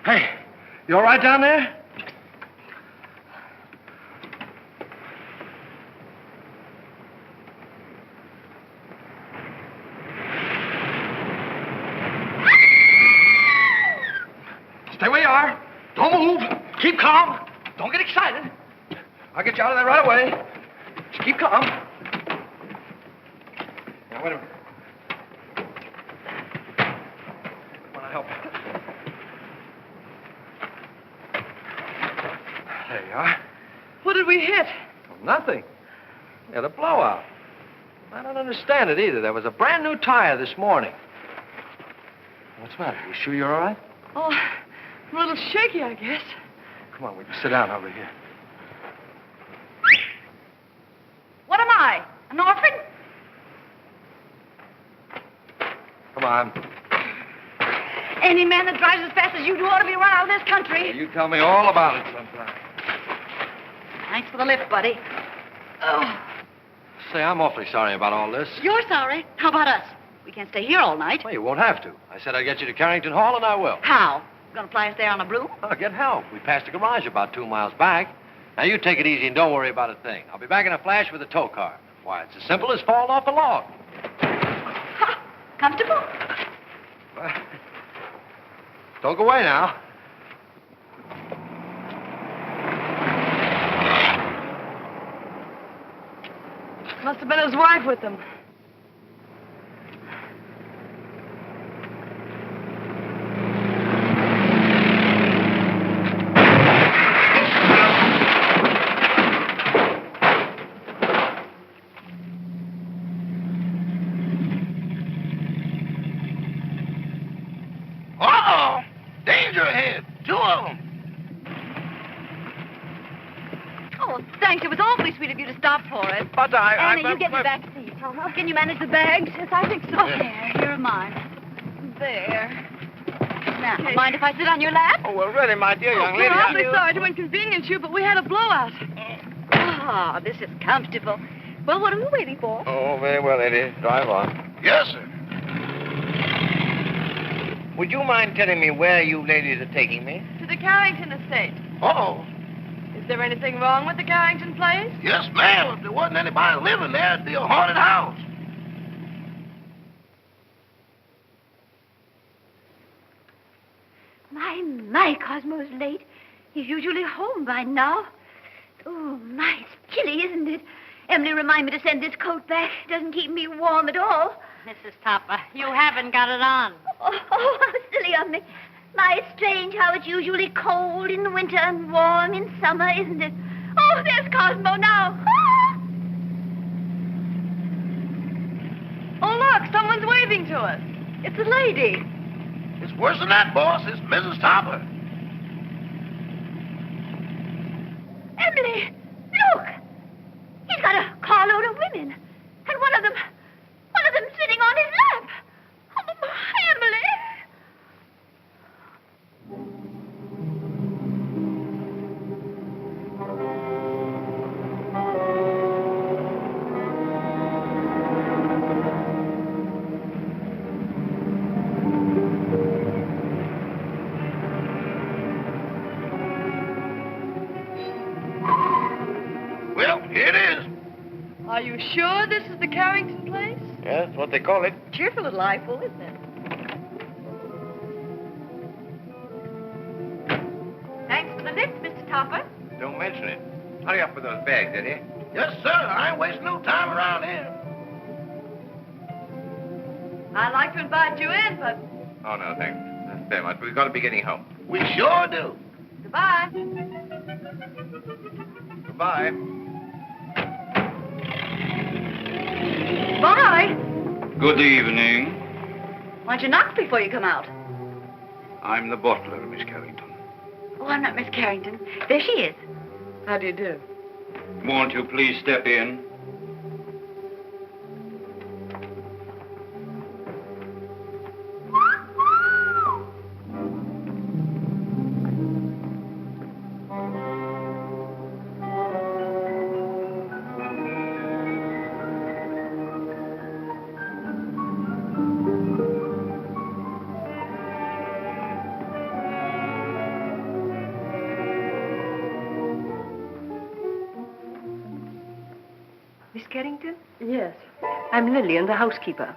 Hey, you all right down there? Stay where you are. Don't move. Keep calm. Don't get excited. I'll get you out of there right away. Just keep calm. Now, wait a minute. Want to help you? There you are. What did we hit? Well, nothing. We had a blowout. I don't understand it either. There was a brand new tire this morning. What's the matter? You sure you're all right? Oh, I'm a little shaky, I guess. Come on, we can sit down over here. What am I? An orphan? Come on. Any man that drives as fast as you do ought to be run out of this country. You tell me all about it sometime. Thanks for the lift, buddy. Oh. Say, I'm awfully sorry about all this. You're sorry. How about us? We can't stay here all night. Well, you won't have to. I said I'd get you to Carrington Hall, and I will. How? Gonna fly us there on a broom? I'll get help. We passed the garage about 2 miles back. Now, you take it easy and don't worry about a thing. I'll be back in a flash with a tow car. Why, it's as simple as falling off a log. Ha! Comfortable? Well, don't go away now. Must have been his wife with him. Uh-oh! Danger ahead. 2 of them. Oh, thanks. It was awfully sweet of you to stop for us. But Anna, you get in the back seat. Can you manage the bags? Yes, I think so. Here are mine. There. Now, mind if I sit on your lap? Oh, well, really, my dear young lady. We're awfully sorry to inconvenience you, but we had a blowout. Ah, this is comfortable. Well, what are we waiting for? Oh, very well, lady. Drive on. Yes, sir. Would you mind telling me where you ladies are taking me? To the Carrington estate. Uh-oh. Is there anything wrong with the Carrington place? Yes, ma'am. If there wasn't anybody living there, it'd be a haunted house. My, Cosmo's late. He's usually home by now. Oh, my, it's chilly, isn't it? Emily reminded me to send this coat back. It doesn't keep me warm at all. Mrs. Topper, you haven't got it on. Oh, how silly of me. My, it's strange how it's usually cold in the winter and warm in summer, isn't it? Oh, there's Cosmo now. Ah! Oh, look, someone's waving to us. It's a lady. It's worse than that, boss. It's Mrs. Topper. Emily, look. He's got a carload of women. And one of them sitting on his lap. Oh, my, Emily. Well, here it is. Are you sure this is the Carrington place? Yeah, that's what they call it. Cheerful little eyeful, isn't it? Thanks for the lift, Mr. Topper. Don't mention it. Hurry up with those bags, Eddie. Yes, sir. I ain't wasting no time around here. I'd like to invite you in, but Oh, no, thanks. That's very much. We've got to be getting home. We sure do. goodbye. Goodbye. Bye. Good evening. Why don't you knock before you come out? I'm the butler, Miss Carrington. Oh, I'm not Miss Carrington. There she is. How do you do? Won't you please step in? Carrington? Yes. I'm Lillian, the housekeeper.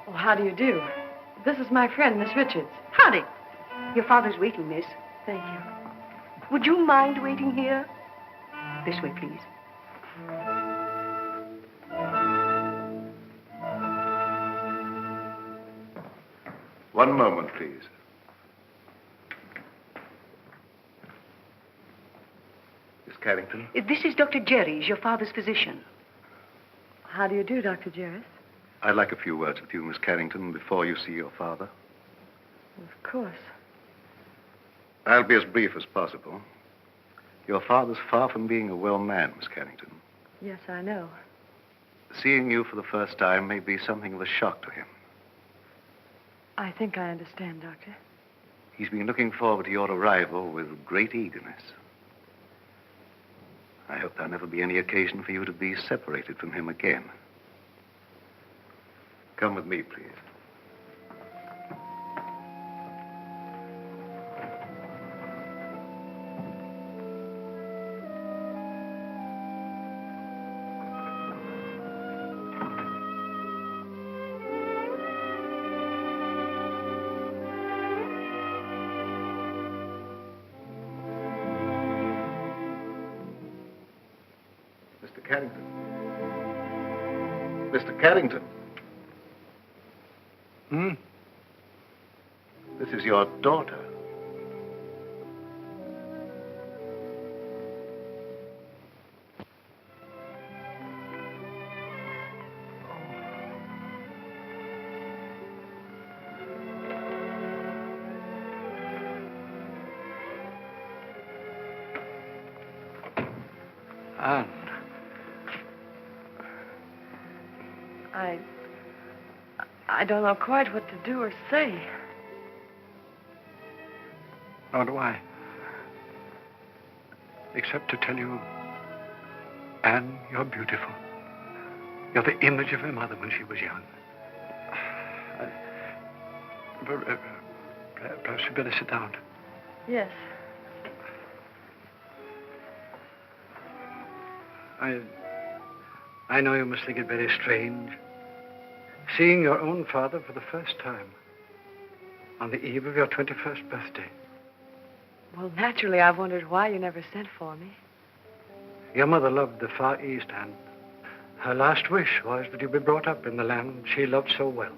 Oh, how do you do? This is my friend, Miss Richards. Howdy. Your father's waiting, miss. Thank you. Would you mind waiting here? This way, please. One moment, please. Miss Carrington? This is Dr. Jerry's, your father's physician. How do you do, Dr. Jarrett? I'd like a few words with you, Miss Carrington, before you see your father. Of course. I'll be as brief as possible. Your father's far from being a well man, Miss Carrington. Yes, I know. Seeing you for the first time may be something of a shock to him. I think I understand, Doctor. He's been looking forward to your arrival with great eagerness. I hope there'll never be any occasion for you to be separated from him again. Come with me, please. Mr. Carrington. Mr. Carrington. Hmm? This is your daughter. Anne. I don't know quite what to do or say. Nor do I. Except to tell you, Anne, you're beautiful. You're the image of her mother when she was young. Perhaps you'd better sit down. Yes. I know you must think it very strange, seeing your own father for the first time on the eve of your 21st birthday. Well, naturally, I've wondered why you never sent for me. Your mother loved the Far East, and her last wish was that you be brought up in the land she loved so well.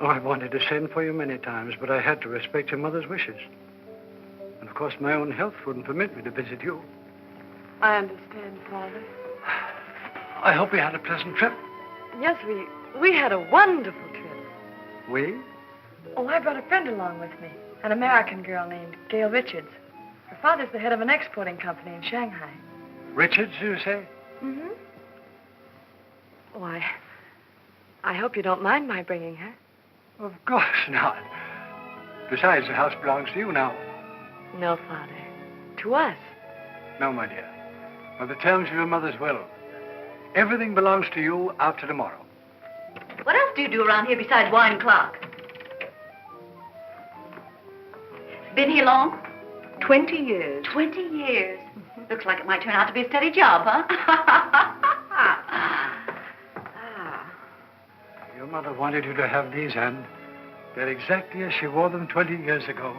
Oh, I wanted to send for you many times, but I had to respect your mother's wishes. And, of course, my own health wouldn't permit me to visit you. I understand, Father. I hope you had a pleasant trip. Yes, we had a wonderful trip. We? Oh, I brought a friend along with me, an American girl named Gail Richards. Her father's the head of an exporting company in Shanghai. Richards, you say? Mm-hmm. Oh, I hope you don't mind my bringing her. Of course not. Besides, the house belongs to you now. No, Father. To us. No, my dear. By the terms of your mother's will, everything belongs to you after tomorrow. What else do you do around here besides wine clock? Been here long? 20 years. 20 years. Looks like it might turn out to be a steady job, huh? Your mother wanted you to have these, Anne. They're exactly as she wore them 20 years ago.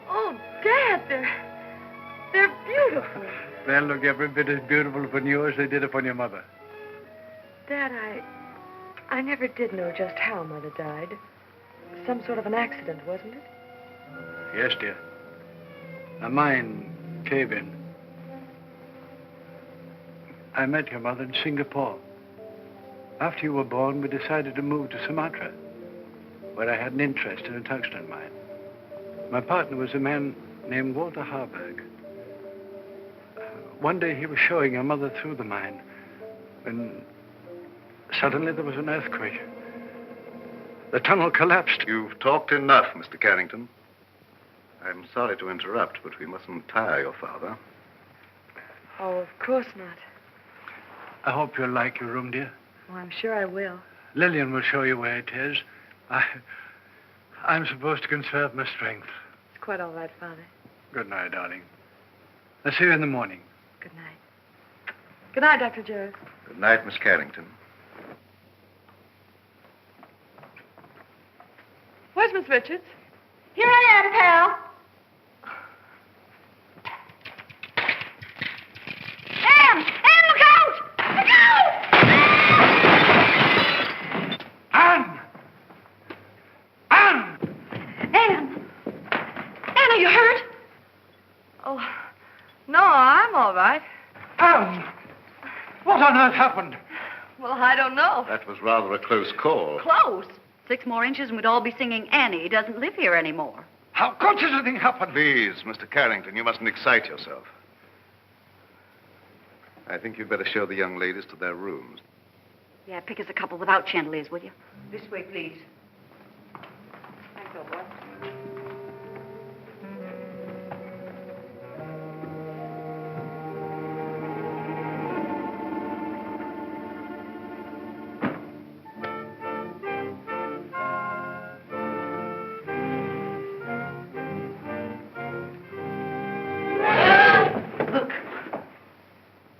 Oh, Dad, they're beautiful. They'll look every bit as beautiful upon you as they did upon your mother. Dad, I never did know just how Mother died. Some sort of an accident, wasn't it? Yes, dear. A mine cave-in. I met your mother in Singapore. After you were born, we decided to move to Sumatra, where I had an interest in a tungsten mine. My partner was a man named Walter Harburg. One day he was showing your mother through the mine when suddenly there was an earthquake. The tunnel collapsed. You've talked enough, Mr. Carrington. I'm sorry to interrupt, but we mustn't tire your father. Oh, of course not. I hope you'll like your room, dear. Oh, I'm sure I will. Lillian will show you where it is. I'm supposed to conserve my strength. It's quite all right, Father. Good night, darling. I'll see you in the morning. Good night. Good night, Dr. Jones. Good night, Miss Carrington. Where's Miss Richards? Here I am, pal. Anne, look out! Look out! Anne! Anne! Anne, are you hurt? Oh, no, I'm all right. Anne! What on earth happened? Well, I don't know. That was rather a close call. Close. 6 more inches and we'd all be singing Annie doesn't live here anymore. How could such a thing happen? Please, Mr. Carrington, you mustn't excite yourself. I think you'd better show the young ladies to their rooms. Yeah, pick us a couple without chandeliers, will you? This way, please. Thanks, old boy.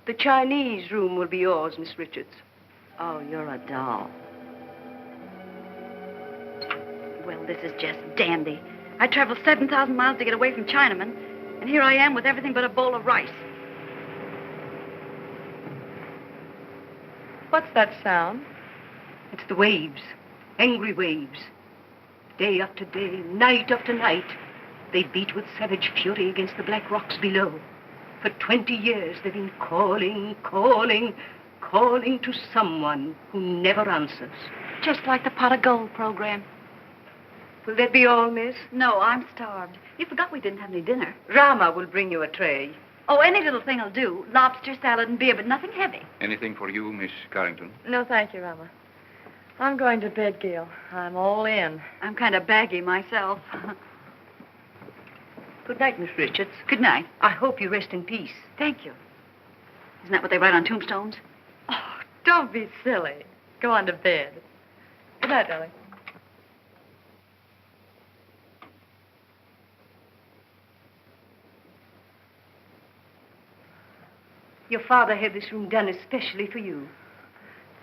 The Chinese room will be yours, Miss Richards. Oh, you're a doll. Well, this is just dandy. I traveled 7,000 miles to get away from Chinamen, and here I am with everything but a bowl of rice. What's that sound? It's the waves, angry waves. Day after day, night after night, they beat with savage fury against the black rocks below. For 20 years, they've been calling to someone who never answers. Just like the pot of gold program. Will that be all, miss? No, I'm starved. You forgot we didn't have any dinner. Rama will bring you a tray. Oh, any little thing will do. Lobster, salad, and beer, but nothing heavy. Anything for you, Miss Carrington? No, thank you, Rama. I'm going to bed, Gail. I'm all in. I'm kind of baggy myself. Good night, Miss Richards. Good night. I hope you rest in peace. Thank you. Isn't that what they write on tombstones? Oh, don't be silly. Go on to bed. Good night, darling. Your father had this room done especially for you.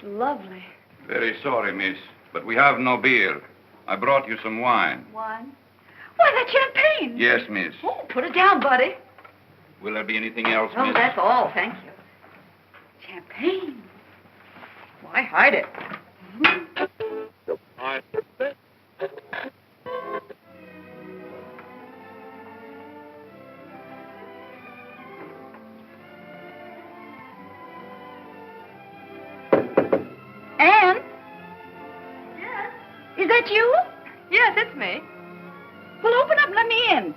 Lovely. Very sorry, miss, but we have no beer. I brought you some wine. Wine? Why, that's champagne. Yes, miss. Oh, put it down, buddy. Will there be anything else, Oh, miss? that's all, thank you. Champagne. Why hide it? Anne? Yes? Is that you? Yes, it's me. Well, open up and let me in.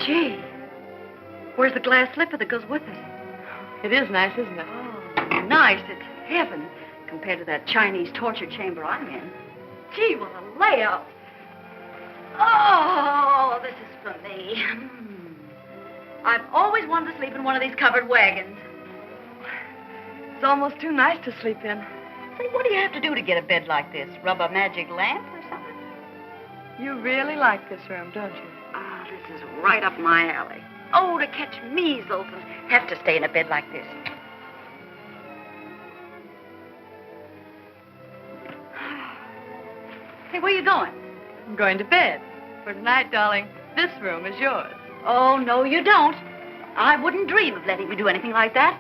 Gee, where's the glass slipper that goes with it? It is nice, isn't it? Oh, nice. It's heaven compared to that Chinese torture chamber I'm in. Gee, what a layout. Oh, this is for me. I've always wanted to sleep in one of these covered wagons. It's almost too nice to sleep in. Say, what do you have to do to get a bed like this? Rub a magic lamp or something? You really like this room, don't you? Ah, this is right up my alley. Oh, to catch measles and have to stay in a bed like this. Hey, where you going? I'm going to bed. For tonight, darling, this room is yours. Oh, no, you don't. I wouldn't dream of letting you do anything like that.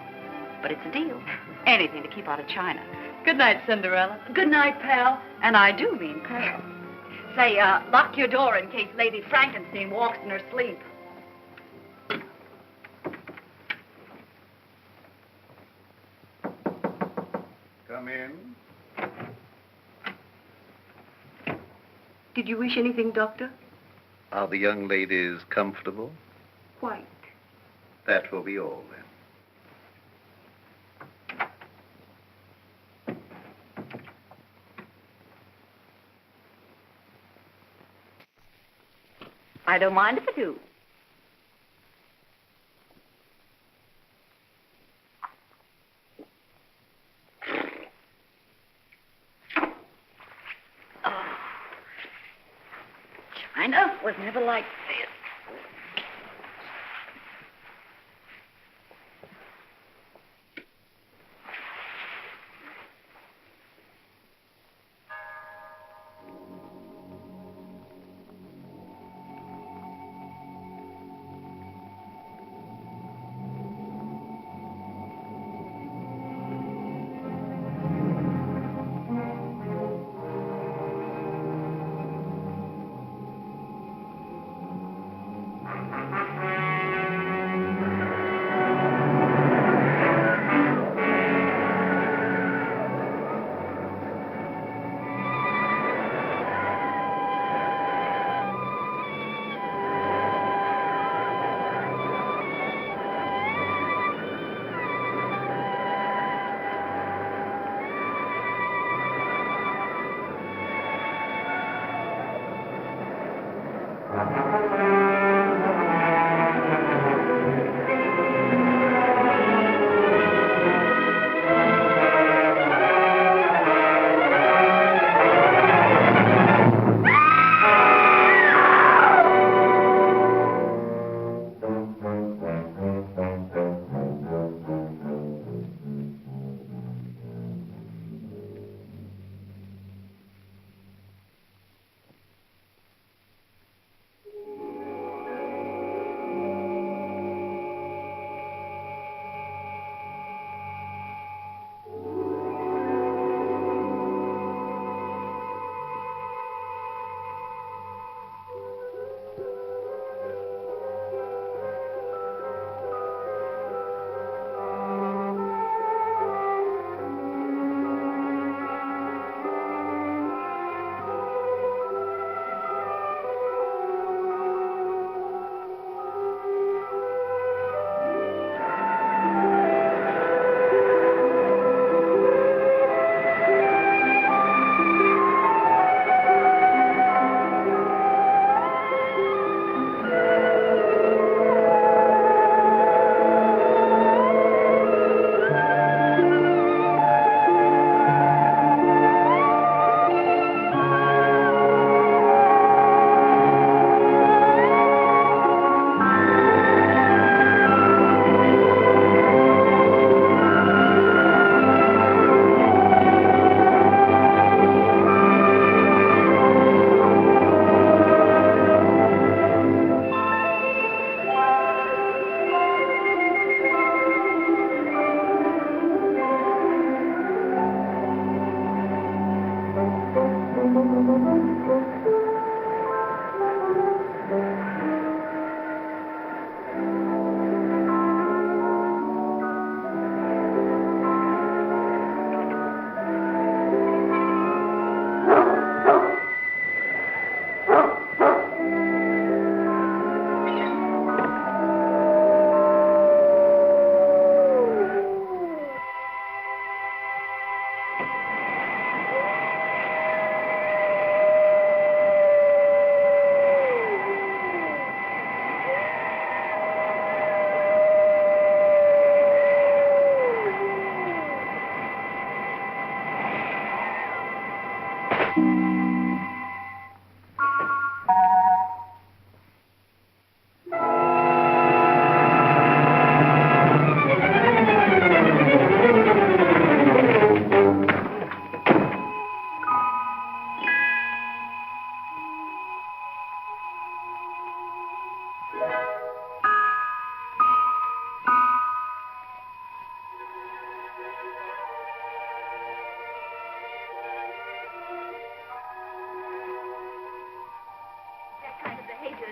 But it's a deal. Anything to keep out of China. Good night, Cinderella. Good night, pal. And I do mean pal. Say, lock your door in case Lady Frankenstein walks in her sleep. Come in. Did you wish anything, Doctor? Are the young ladies comfortable? Quite. That will be all, then. I don't mind if I do. China was never like this.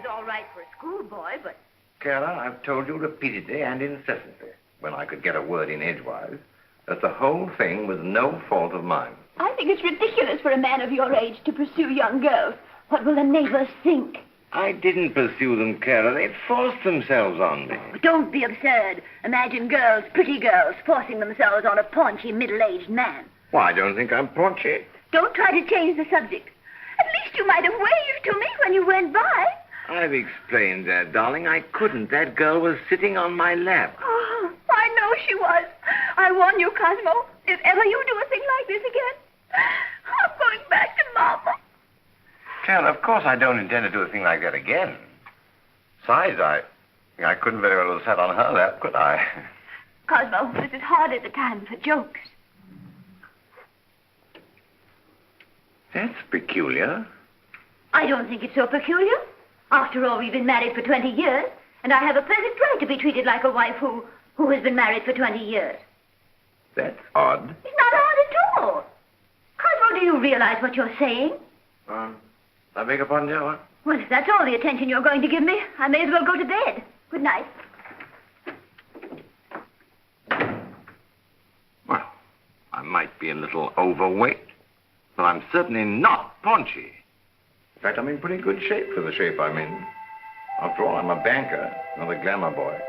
All right for a schoolboy, but... Carole, I've told you repeatedly and incessantly, when I could get a word in edgewise, that the whole thing was no fault of mine. I think it's ridiculous for a man of your age to pursue young girls. What will the neighbors think? I didn't pursue them, Carole. They forced themselves on me. Don't be absurd. Imagine girls, pretty girls, forcing themselves on a paunchy, middle-aged man. Well, I don't think I'm paunchy. Don't try to change the subject. At least you might have waved to me when you went by. I've explained that, darling. I couldn't. That girl was sitting on my lap. Oh, I know she was. I warn you, Cosmo, if ever you do a thing like this again, I'm going back to Mama. Carole, of course I don't intend to do a thing like that again. Besides, I couldn't very well have sat on her lap, could I? Cosmo, this is hardly the time for jokes. That's peculiar. I don't think it's so peculiar. After all, we've been married for 20 years, and I have a perfect right to be treated like a wife who has been married for 20 years. That's odd. It's not odd at all. Cosmo, do you realize what you're saying? I beg your pardon, dear, what? Well, if that's all the attention you're going to give me, I may as well go to bed. Good night. Well, I might be a little overweight, but I'm certainly not paunchy. In fact, I'm in pretty good shape for the shape I'm in. After all, I'm a banker, not a glamour boy.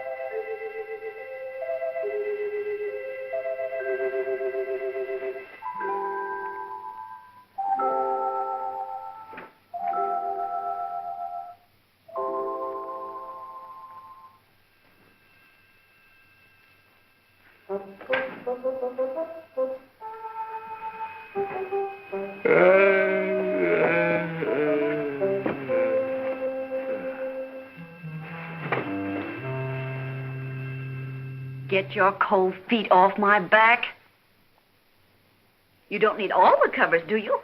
Get your cold feet off my back. You don't need all the covers, do you?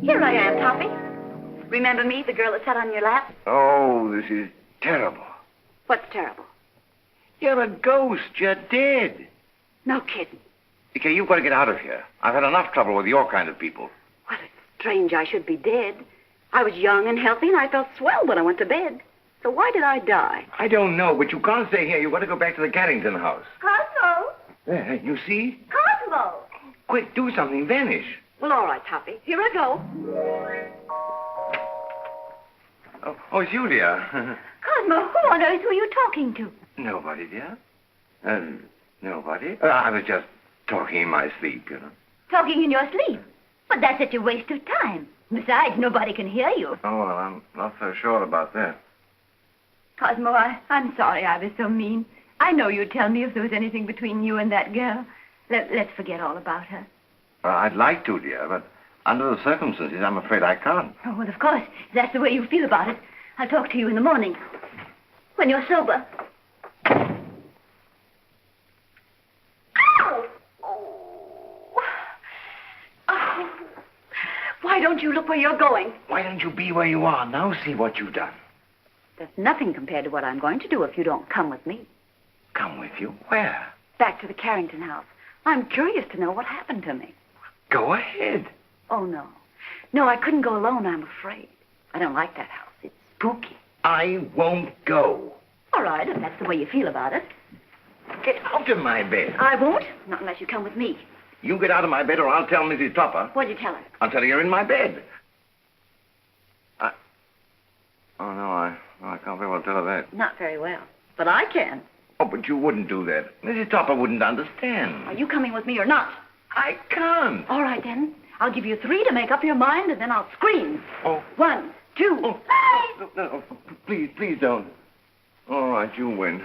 Here I am, Toppy. Remember me, the girl that sat on your lap? Oh, this is terrible. What's terrible? You're a ghost. You're dead. No kidding. Okay, you've got to get out of here. I've had enough trouble with your kind of people. Well, it's strange I should be dead. I was young and healthy, and I felt swell when I went to bed. So why did I die? I don't know, but you can't stay here. You've got to go back to the Carrington house. Cosmo! There, you see? Cosmo! Quick, do something. Vanish. Well, all right, Toppy. Here I go. Oh, it's you, dear. Cosmo, who on earth were you talking to? Nobody, dear. Nobody. I was just talking in my sleep, you know. Talking in your sleep? But that's such a waste of time. Besides, nobody can hear you. Oh, well, I'm not so sure about that. Cosmo, I'm sorry I was so mean. I know you'd tell me if there was anything between you and that girl. Let's forget all about her. I'd like to, dear, but under the circumstances, I'm afraid I can't. Oh, well, of course. If that's the way you feel about it, I'll talk to you in the morning. When you're sober. Ow! Oh. Why don't you look where you're going? Why don't you be where you are? Now see what you've done. That's nothing compared to what I'm going to do if you don't come with me. Come with you? Where? Back to the Carrington house. I'm curious to know what happened to me. Go ahead. Oh, no. No, I couldn't go alone, I'm afraid. I don't like that house. It's spooky. I won't go. All right, if that's the way you feel about it. Get out of my bed. I won't, not unless you come with me. You get out of my bed or I'll tell Mrs. Topper. What'd you tell her? I'll tell her you're in my bed. Oh, no, I can't very well tell her that. Not very well, but I can. Oh, but you wouldn't do that. Mrs. Topper wouldn't understand. Are you coming with me or not? I can't. All right, then. I'll give you 3 to make up your mind, and then I'll scream. Oh. 1, 2. Oh. No, please don't. All right, you win.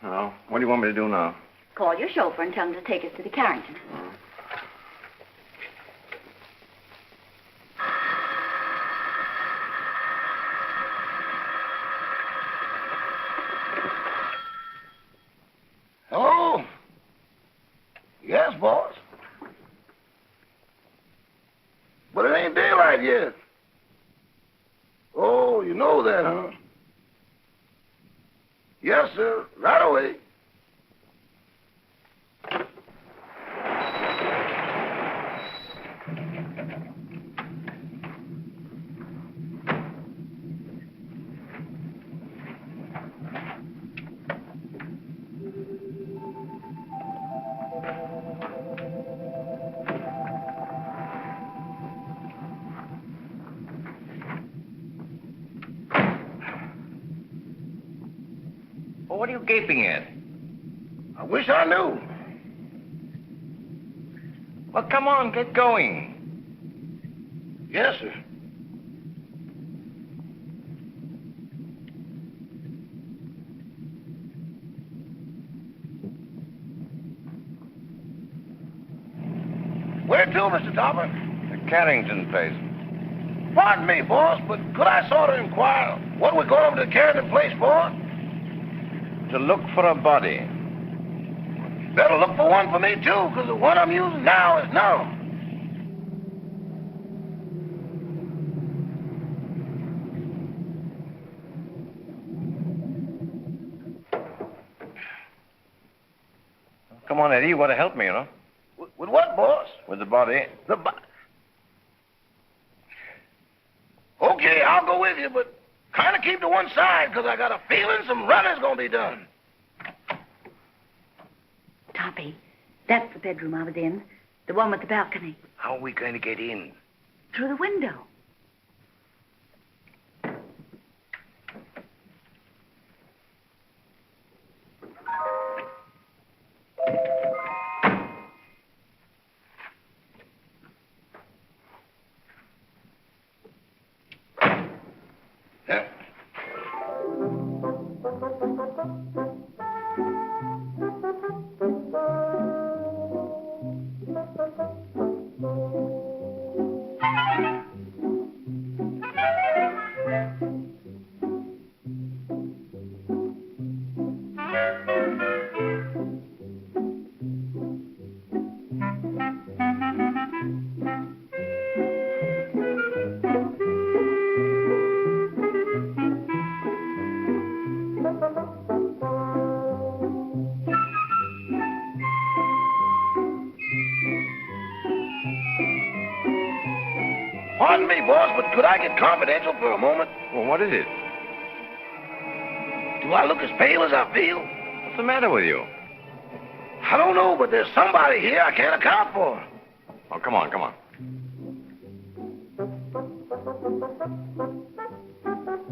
Now, what do you want me to do now? Call your chauffeur and tell him to take us to the Carrington. Hello? Yes, boss. But it ain't daylight yet. Oh, you know that, huh? Yes, sir. Right away. Well, what are you gaping at? I wish I knew. Well, come on, get going. Yes, sir. Where to, Mr. Topper? The Carrington place. Pardon me, boss, but could I sort of inquire what we're going over to Carrington place for? To look for a body. Better look for one for me, too, because the one I'm using now is no. Come on, Eddie. You got to help me, you know. With what, boss? With the body. Okay, I'll go with you, but kind of keep to one side, because I got a feeling some running's going to be done. Toppy, that's the bedroom I was in. The one with the balcony. How are we going to get in? Through the window. Pardon me, boss, but could I get confidential for a moment? Well, what is it? Do I look as pale as I feel? What's the matter with you? I don't know, but there's somebody here I can't account for. Oh, come on, come on.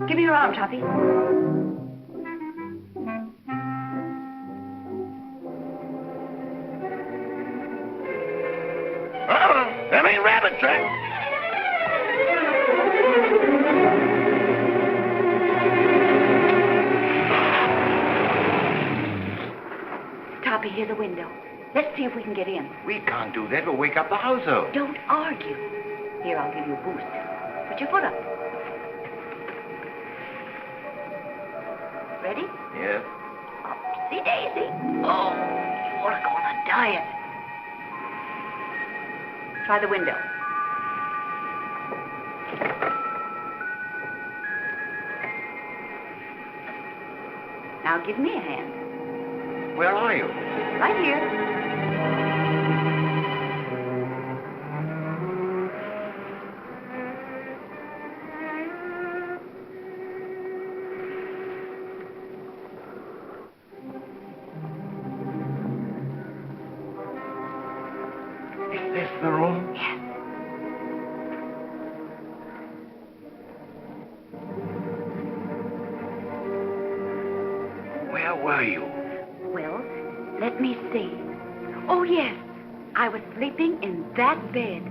Give me your arm, Toppy. Them ain't rabbit tracks. Toppy, here's a window. Let's see if we can get in. We can't do that. We'll wake up the household. Don't argue. Here, I'll give you a boost. Put your foot up. Ready? Yes. Upsy daisy. Oh, you ought to go on a diet. Try the window. Now give me a hand. Where are you? Right here. Is this the room? Yes. Where were you? Well, let me see. Oh, yes. I was sleeping in that bed.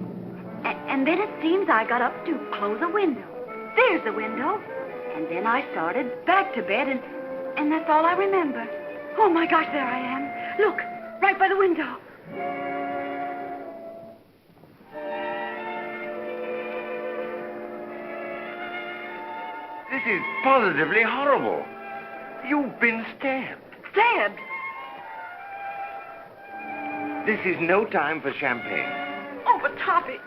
And then it seems I got up to close a window. There's the window. And then I started back to bed, and that's all I remember. Oh, my gosh, there I am. Look, right by the window. This is positively horrible. You've been stabbed. Stabbed? This is no time for champagne. Oh, but Toppy,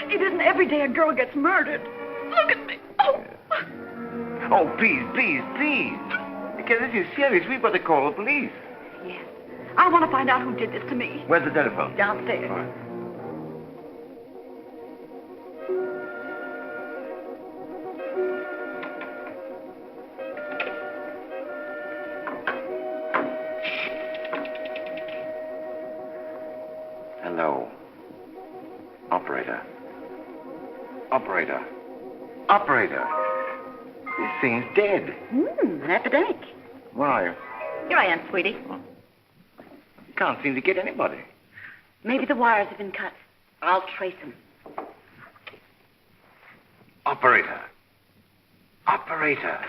it isn't every day a girl gets murdered. Look at me. Oh. Oh, please, please, please. Because this is serious. We've got to call the police. Yes. I want to find out who did this to me. Where's the telephone? Downstairs. All right. Hello. Operator. Operator. Operator. This thing's dead. An epidemic. Where are you? Here I am, sweetie. You can't seem to get anybody. Maybe the wires have been cut. I'll trace them. Operator. Operator.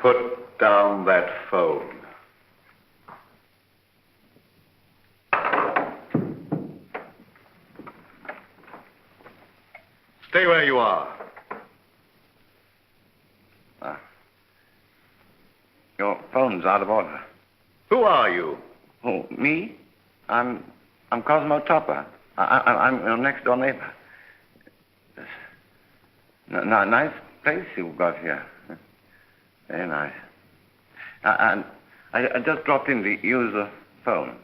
Put down that phone. Stay where you are. Your phone's out of order. Who are you? Oh, me? I'm Cosmo Topper. I'm your next door neighbor. Nice place you've got here. Very nice. And I just dropped in to use the phone.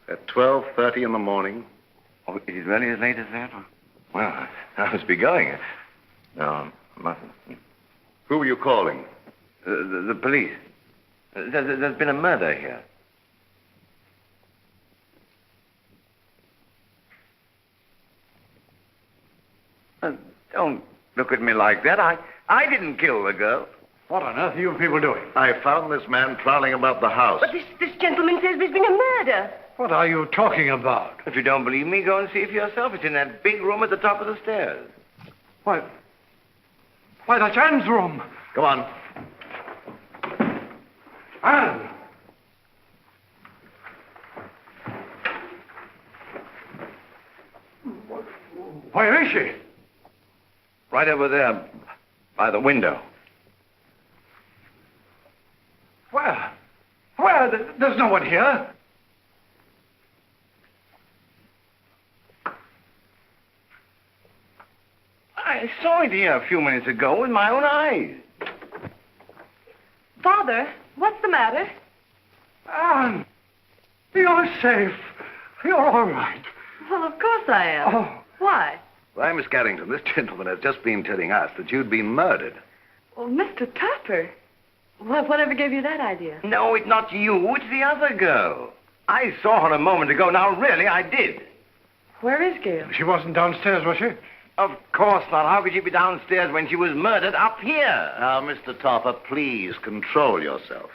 At 12:30 in the morning? Oh, is it really as late as that? Well, I must be going. No, mustn't. Who were you calling? The police. There's been a murder here. Don't look at me like that. I didn't kill the girl. What on earth are you people doing? I found this man prowling about the house. But this gentleman says there's been a murder. What are you talking about? If you don't believe me, go and see for yourself. It's in that big room at the top of the stairs. Why, that's Anne's room. Come on. Anne! Where is she? Right over there, by the window. Where? There's no one here. I saw it here a few minutes ago with my own eyes. Father, what's the matter? Anne, you're safe. You're all right. Well, of course I am. Oh. Why? Why, Miss Carrington, this gentleman has just been telling us that you'd been murdered. Well, Mr. Topper. Whatever gave you that idea? No, it's not you. It's the other girl. I saw her a moment ago. Now, really, I did. Where is Gail? She wasn't downstairs, was she? Of course not. How could she be downstairs when she was murdered up here? Now, Mr. Topper, please control yourself.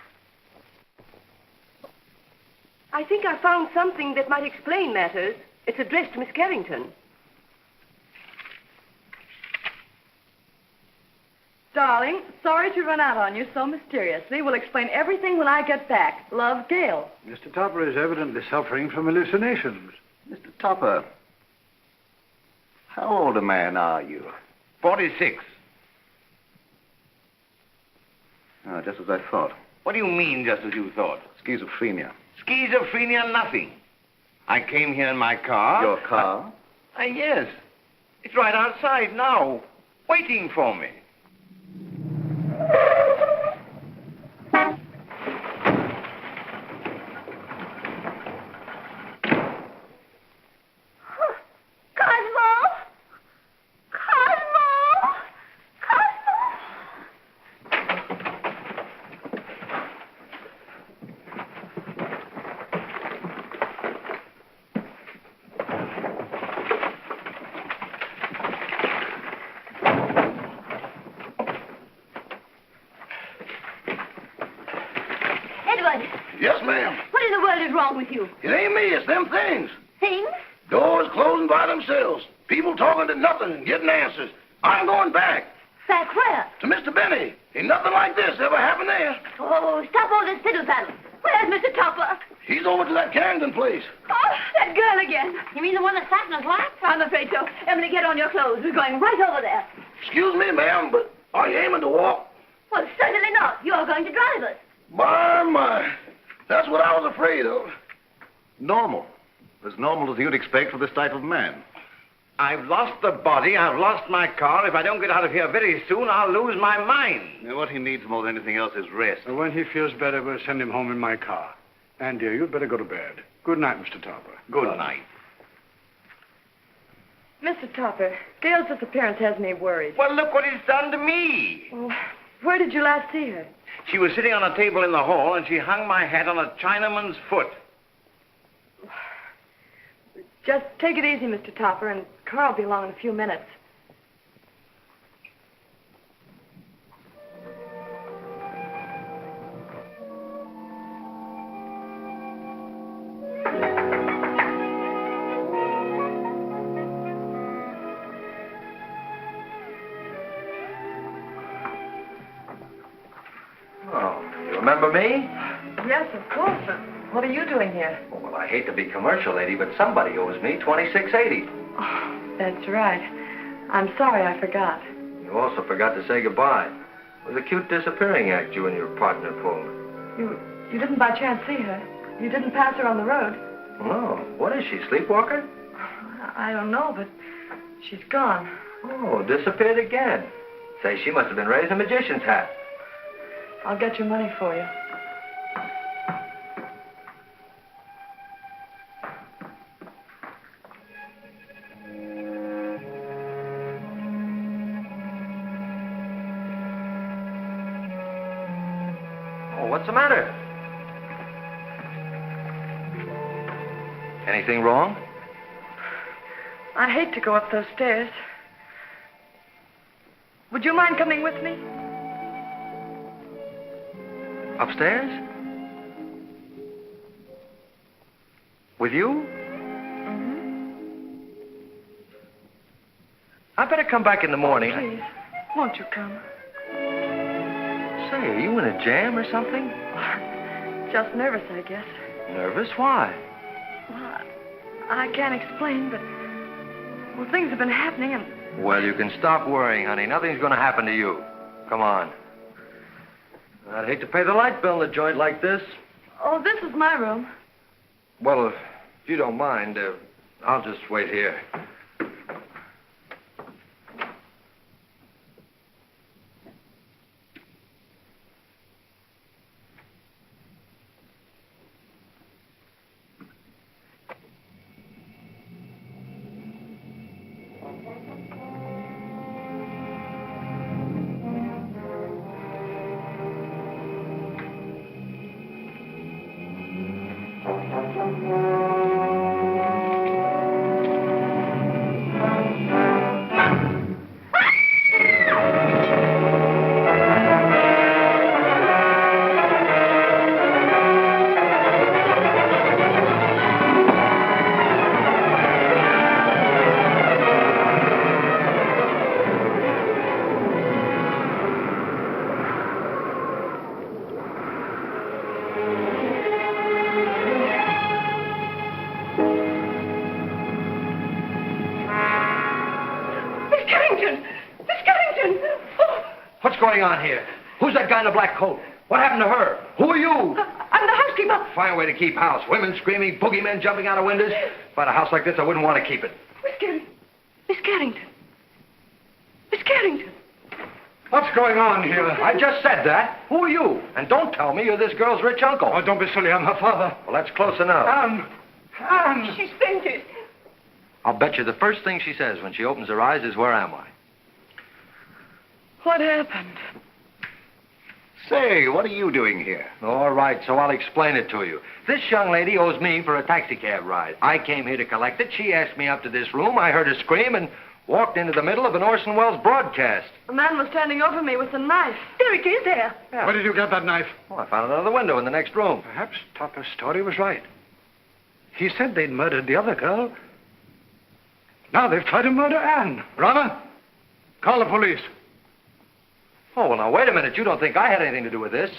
I think I found something that might explain matters. It's addressed to Miss Carrington. Darling, sorry to run out on you so mysteriously. We'll explain everything when I get back. Love, Gail. Mr. Topper is evidently suffering from hallucinations. Mr. Topper, how old a man are you? 46. Oh, just as I thought. What do you mean, just as you thought? Schizophrenia. Schizophrenia, nothing. I came here in my car. Your car? Yes. It's right outside now, waiting for me. Yes, ma'am. What in the world is wrong with you? It ain't me, it's them things. Things? Doors closing by themselves. People talking to nothing and getting answers. I'm going back. Back where? To Mr. Benny. Ain't nothing like this ever happened there. Oh, stop all this fiddle-faddle. Where's Mr. Topper? He's over to that Carrington place. Oh, that girl again. You mean the one that sat in his lap? I'm afraid so. Emily, get on your clothes. We're going right over there. Excuse me, ma'am, but are you aiming to walk? Well, certainly not. You're going to drive us. My. That's what I was afraid of. Normal. As normal as you'd expect for this type of man. I've lost the body. I've lost my car. If I don't get out of here very soon, I'll lose my mind. Now, what he needs more than anything else is rest. Well, when he feels better, we'll send him home in my car. And, dear, you'd better go to bed. Good night, Mr. Topper. Good night. Mr. Topper, Gail's disappearance has me worried. Well, look what he's done to me. Well, where did you last see her? She was sitting on a table in the hall, and she hung my hat on a Chinaman's foot. Just take it easy, Mr. Topper, and Carole will be along in a few minutes. Remember me? Yes, of course. What are you doing here? Well, I hate to be commercial, lady, but somebody owes me $26.80. Oh, that's right. I'm sorry I forgot. You also forgot to say goodbye. It was a cute disappearing act you and your partner pulled. You didn't by chance see her? You didn't pass her on the road? No. What is she, sleepwalker? I don't know, but she's gone. Oh, disappeared again. Say, she must have been raising a magician's hat. I'll get your money for you. Oh, what's the matter? Anything wrong? I hate to go up those stairs. Would you mind coming with me? Upstairs? With you? Mm-hmm. I better come back in the morning. Please, won't you come? Say, are you in a jam or something? Just nervous, I guess. Nervous? Why? Well, I can't explain, but... Well, things have been happening and... Well, you can stop worrying, honey. Nothing's going to happen to you. Come on. I'd hate to pay the light bill in a joint like this. Oh, this is my room. Well, if you don't mind, I'll just wait here. Black coat. What happened to her? Who are you? I'm the housekeeper. Fine way to keep house. Women screaming, boogeymen jumping out of windows. If I had a house like this, I wouldn't want to keep it. Miss Carrington. Miss Carrington. What's going on here? I just said that. Who are you? And don't tell me you're this girl's rich uncle. Oh, don't be silly. I'm her father. Well, that's close enough. Anne! She's fainted. I'll bet you the first thing she says when she opens her eyes is, where am I? What happened? Say, what are you doing here? All right, so I'll explain it to you. This young lady owes me for a taxicab ride. I came here to collect it. She asked me up to this room. I heard her scream and walked into the middle of an Orson Welles broadcast. A man was standing over me with a knife. There it is, there. Yeah. Where did you get that knife? Well, I found it under the window in the next room. Perhaps Topper's story was right. He said they'd murdered the other girl. Now they've tried to murder Anne. Rama, call the police. Oh, well, now, wait a minute. You don't think I had anything to do with this?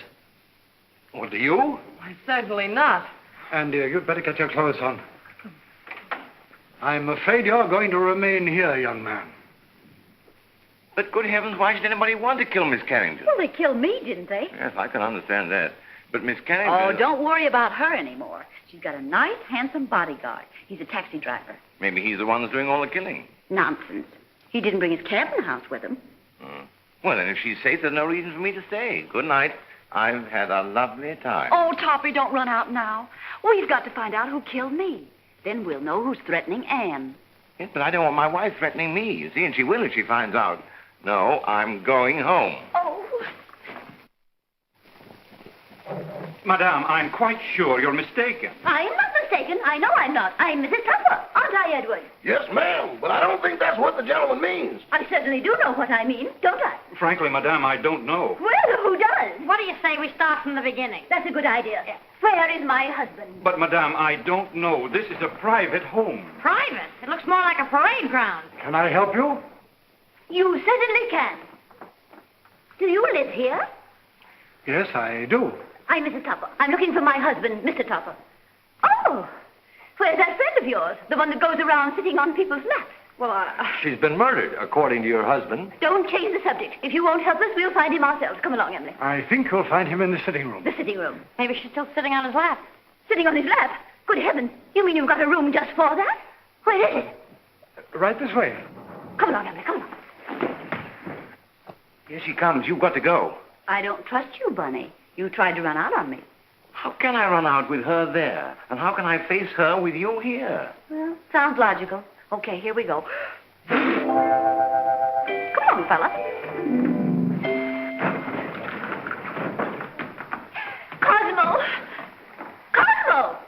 Well, do you? Why, certainly not. And you'd better get your clothes on. I'm afraid you're going to remain here, young man. But good heavens, why should anybody want to kill Miss Carrington? Well, they killed me, didn't they? Yes, I can understand that. But Miss Carrington... Oh, don't worry about her anymore. She's got a nice, handsome bodyguard. He's a taxi driver. Maybe he's the one that's doing all the killing. Nonsense. He didn't bring his cab in the house with him. Well, then, if she's safe, there's no reason for me to stay. Good night. I've had a lovely time. Oh, Toppy, don't run out now. We've got to find out who killed me. Then we'll know who's threatening Anne. Yes, but I don't want my wife threatening me, you see, and she will if she finds out. No, I'm going home. Oh. Madame, I'm quite sure you're mistaken. I'm not mistaken. I know I'm not. I'm Mrs. Tupper, aren't I, Edward? Yes, ma'am, but I don't think that's what the gentleman means. I certainly do know what I mean, don't I? Frankly, Madame, I don't know. Well, who does? What do you say we start from the beginning? That's a good idea. Where is my husband? But, Madame, I don't know. This is a private home. Private? It looks more like a parade ground. Can I help you? You certainly can. Do you live here? Yes, I do. I'm Mrs. Tupper. I'm looking for my husband, Mr. Tupper. Oh, where's that friend of yours? The one that goes around sitting on people's laps? Well, She's been murdered, according to your husband. Don't change the subject. If you won't help us, we'll find him ourselves. Come along, Emily. I think you'll find him in the sitting room. The sitting room. Maybe she's still sitting on his lap. Sitting on his lap? Good heavens. You mean you've got a room just for that? Where is it? Right this way. Come along, Emily. Come along. Here she comes. You've got to go. I don't trust you, Bunny. You tried to run out on me. How can I run out with her there? And how can I face her with you here? Well, sounds logical. Okay, here we go. Come on, fella. Cosmo! Cosmo!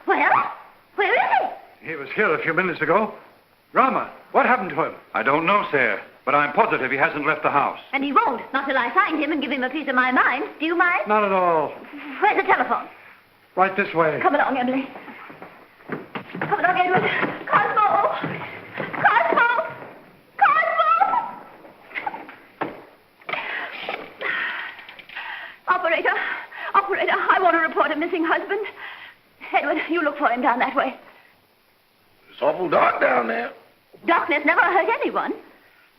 Well, where is he? He was here a few minutes ago. Rama, what happened to him? I don't know, sir, but I'm positive he hasn't left the house. And he won't, not till I find him and give him a piece of my mind. Do you mind? Not at all. Where's the telephone? Right this way. Come along, Emily. Come along, Edward. Cosmo! Cosmo! Cosmo! Operator, I want to report a missing husband. Edward, you look for him down that way. It's awful dark down there. Darkness never hurt anyone.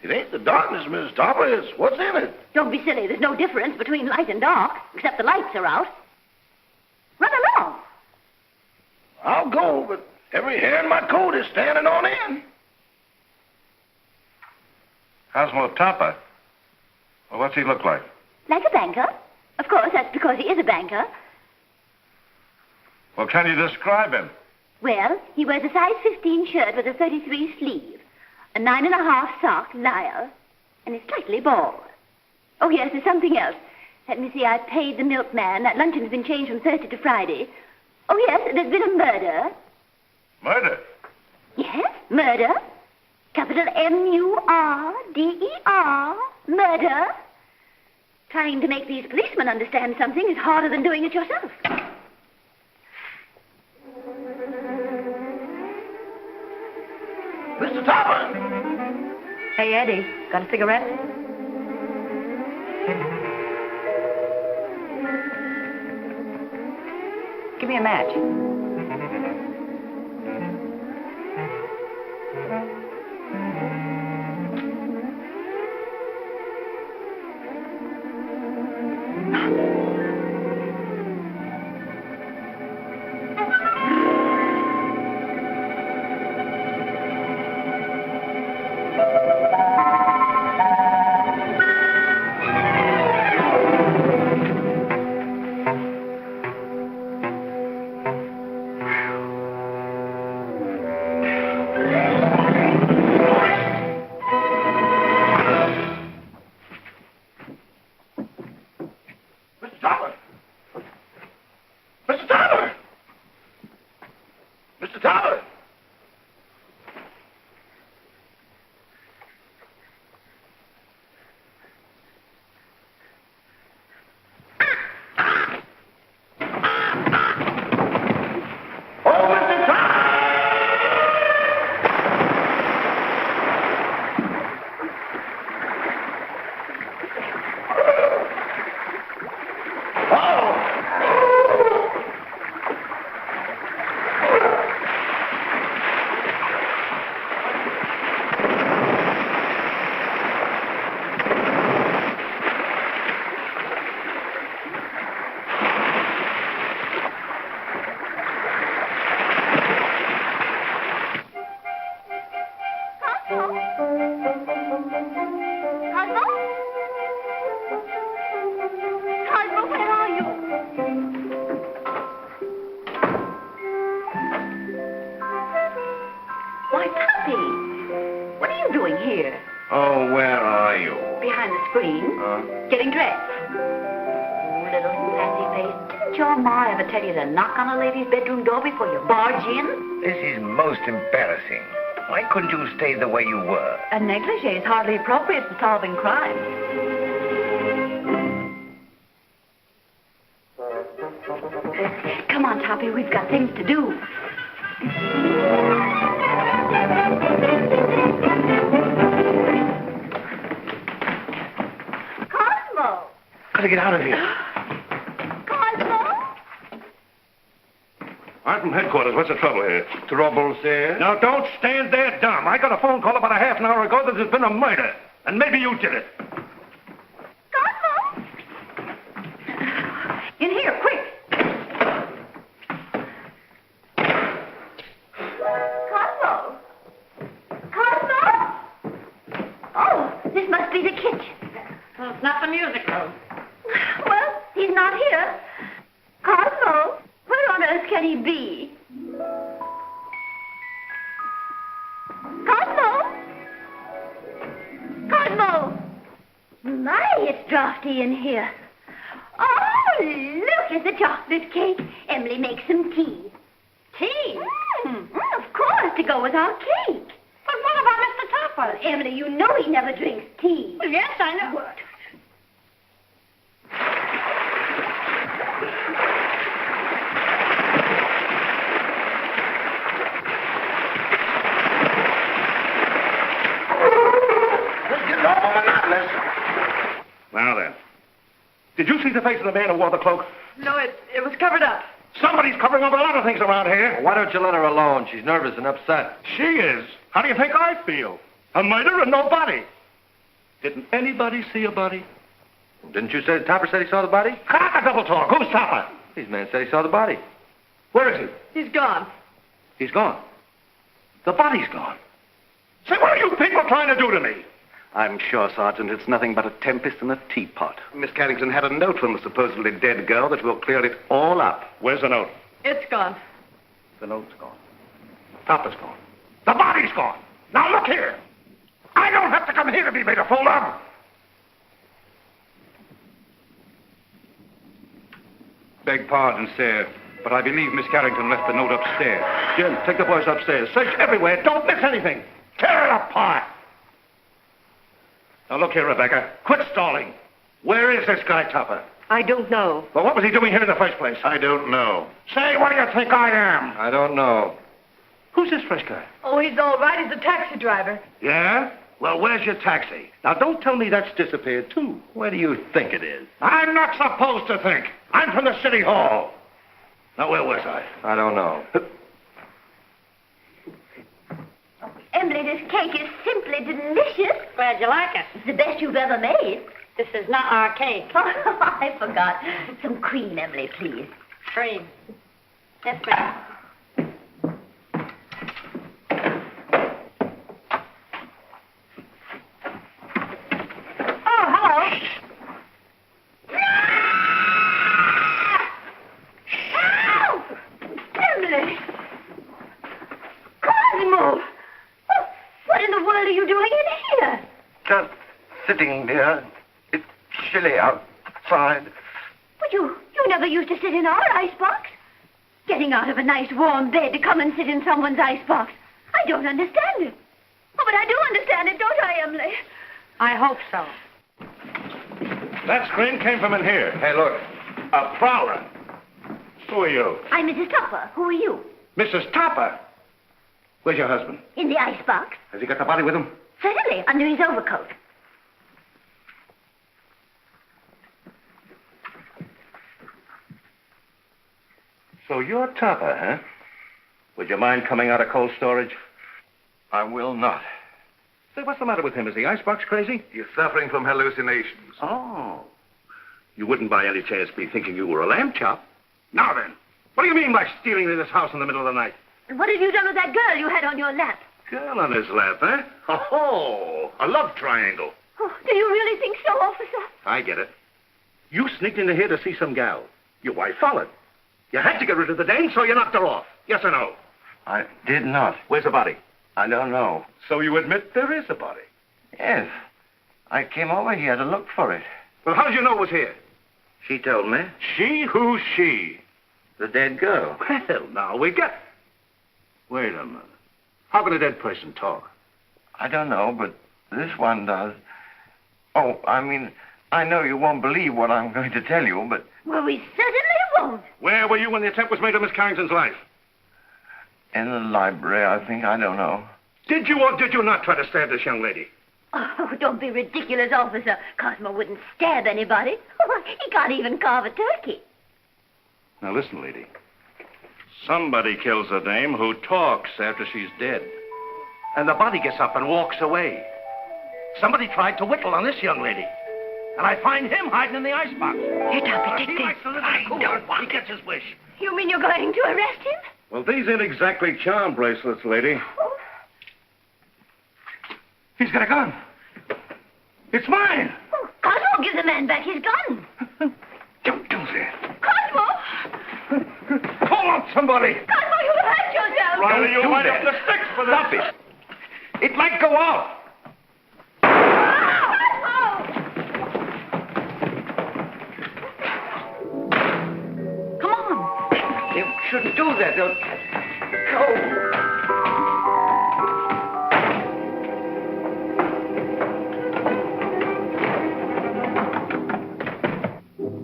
It ain't the darkness, Miss Topper. It's what's in it. Don't be silly. There's no difference between light and dark, except the lights are out. Run along. I'll go, but every hair in my coat is standing on end. Cosmo Topper? Well, what's he look like? Like a banker. Of course, that's because he is a banker. Well, can you describe him? Well, he wears a size 15 shirt with a 33 sleeve, a 9.5 sock lyre, and is slightly bald. Oh, yes, there's something else. Let me see, I paid the milkman. That luncheon's been changed from Thursday to Friday. Oh, yes, there's been a murder. Murder? Yes, murder. Capital M-U-R-D-E-R. Murder. Trying to make these policemen understand something is harder than doing it yourself. Mr. Topper! Hey, Eddie, got a cigarette? Give me a match. Tell you to knock on a lady's bedroom door before you barge in? This is most embarrassing. Why couldn't you stay the way you were? A negligee is hardly appropriate for solving crimes. Come on, Toppy, we've got things to do. Cosmo! Gotta get out of here. I'm from headquarters. What's the trouble here? Trouble, sir? Now, don't stand there dumb. I got a phone call about a half an hour ago that there's been a murder. And maybe you did it. Cosmo! In here, quick. Cosmo! Cosmo! Oh, this must be the kitchen. Well, it's not the music room. Well, he's not here. Cosmo, where on earth can he be? Cosmo! Cosmo! My, it's drafty in here. Oh, look at the chocolate cake. Emily, make some tea. Tea? Of course, to go with our cake. But what about Mr. Topper? Emily, you know he never drinks tea. Well, yes, I know. What? Now then. Did you see the face of the man who wore the cloak? No, it was covered up. Somebody's covering up a lot of things around here. Why don't you let her alone? She's nervous and upset. She is. How do you think I feel? A murder and no body. Didn't anybody see a body? Didn't you say Topper said he saw the body? Cut the double talk. Who's Topper? These men said he saw the body. Where is he? He's gone. He's gone. The body's gone. Say, what are you people trying to do to me? I'm sure, Sergeant, it's nothing but a tempest in a teapot. Miss Carrington had a note from the supposedly dead girl that will clear it all up. Where's the note? It's gone. The note's gone. Topper's gone. The body's gone. Now look here. I don't have to come here to be made a fool of. Beg pardon, sir, but I believe Miss Carrington left the note upstairs. Jim, take the boys upstairs. Search everywhere. Don't miss anything. Tear it apart. Now, look here, Rebecca. Quit stalling. Where is this guy, Topper? I don't know. Well, what was he doing here in the first place? I don't know. Say, what do you think I am? I don't know. Who's this fresh guy? Oh, he's all right. He's a taxi driver. Yeah? Well, where's your taxi? Now, don't tell me that's disappeared, too. Where do you think it is? I'm not supposed to think. I'm from the city hall. Now, where was I? I don't know. Emily, this cake is simply delicious. Glad you like it. It's the best you've ever made. This is not our cake. I forgot. Some cream, Emily, please. Cream. Yes, ma'am. Oh, hello. Help! Emily! Cosmo! What in the world are you doing in here? Just sitting there. It's chilly outside. But you never used to sit in our icebox. Getting out of a nice warm bed to come and sit in someone's icebox. I don't understand it. Oh, but I do understand it, don't I, Emily? I hope so. That scream came from in here. Hey, look. A prowler. Who are you? I'm Mrs. Topper. Who are you? Mrs. Topper. Where's your husband? In the icebox. Has he got the body with him? Certainly, under his overcoat. So you're Topper, huh? Would you mind coming out of cold storage? I will not. Say, what's the matter with him? Is the icebox crazy? He's suffering from hallucinations. Oh. You wouldn't by any chance be thinking you were a lamb chop? Now then, what do you mean by stealing into this house in the middle of the night? And what have you done with that girl you had on your lap? Girl on his lap, huh? Oh, a love triangle. Oh, do you really think so, officer? I get it. You sneaked into here to see some gal. Your wife followed. You had to get rid of the dame, so you knocked her off. Yes or no? I did not. Where's the body? I don't know. So you admit there is a body? Yes. I came over here to look for it. Well, how did you know it was here? She told me. She? Who's she? The dead girl. Well, now we get... Wait a minute. How can a dead person talk? I don't know, but this one does. Oh, I mean, I know you won't believe what I'm going to tell you, but... Well, we certainly won't. Where were you when the attempt was made on Miss Carrington's life? In the library, I think. I don't know. Did you or did you not try to stab this young lady? Oh, don't be ridiculous, officer. Cosmo wouldn't stab anybody. Oh, he can't even carve a turkey. Now, listen, lady. Somebody kills a dame who talks after she's dead. And the body gets up and walks away. Somebody tried to whittle on this young lady. And I find him hiding in the icebox. Here, Toppy, take He this. likes to live in the cooler. He gets his wish. You mean you're going to arrest him? Well, these ain't exactly charm bracelets, lady. He's got a gun. It's mine. Oh, Cosmo, give the man back his gun. Don't do that. Cosmo! Call out somebody. Cosmo, you'll hurt yourself. Riley, you'll do wind that. up the sticks for this. Stop it. It might go off. Come on. You shouldn't do that. They'll...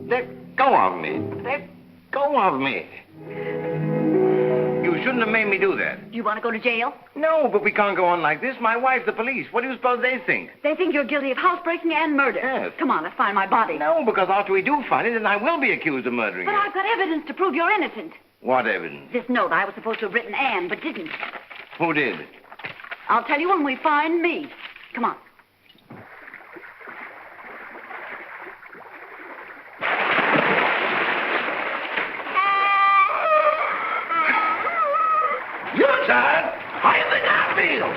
Let go of me. Let go of me. You shouldn't have made me do that. Do you want to go to jail? No, but we can't go on like this. My wife, the police. What do you suppose they think? They think you're guilty of housebreaking and murder. Yes. Come on, let's find my body. No, because after we do find it, then I will be accused of murdering But her. I've got evidence to prove you're innocent. What evidence? This note I was supposed to have written Anne, but didn't. Who did? I'll tell you when we find me. Come on. Your turn. I think I feel.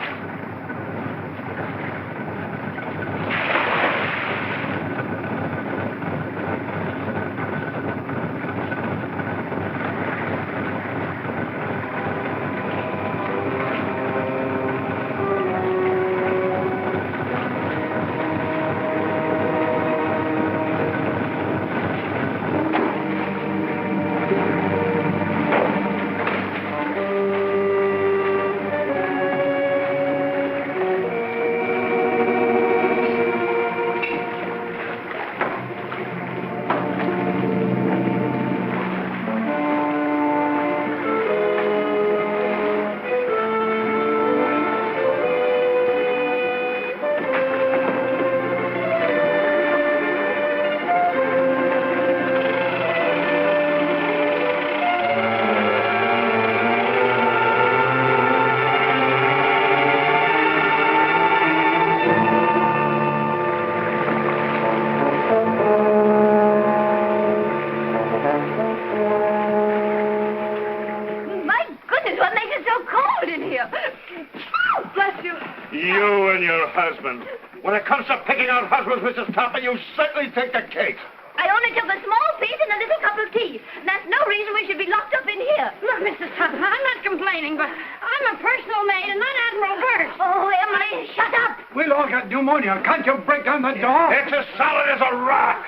My goodness, what makes it so cold in here? Oh, bless you. You and your husband. When it comes to picking out husbands, Mrs. Topper, you certainly take the cake. I only took a small piece and a little cup of tea. That's no reason we should be locked up in here. Look, Mrs. Tupper, I'm not complaining, but I'm a personal maid and not Admiral Burke. Oh, Emily, shut up. We'll all get pneumonia. Can't you break down the door? It's as solid as a rock.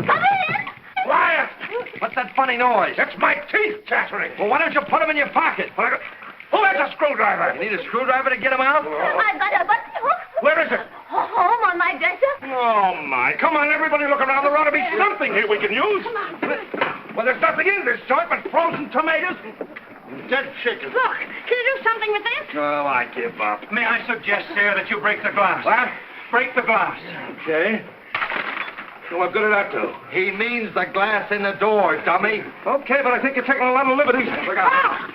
Come in. Quiet! What's that funny noise? It's my teeth chattering. Well, why don't you put them in your pocket? Who has a screwdriver? You need a screwdriver to get them out? I've got a button hook. Where is it? Home on my dresser. Oh, my. Come on, everybody look around. There ought to be something here we can use. Well, there's nothing in this joint but frozen tomatoes and dead chicken. Look, can you do something with this? Oh, I give up. May I suggest, sir, that you break the glass? What? Break the glass. Okay. So what good did that do? He means the glass in the door, dummy. Okay, but I think you're taking a lot of liberties. Look out.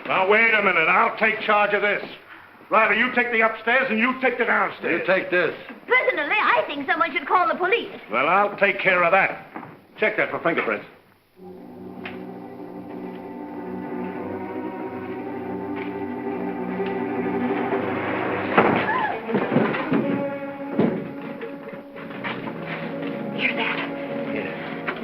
Now, wait a minute. I'll take charge of this. Riley, you take the upstairs and you take the downstairs. You take this. Personally, I think someone should call the police. Well, I'll take care of that. Check that for fingerprints. Hear that?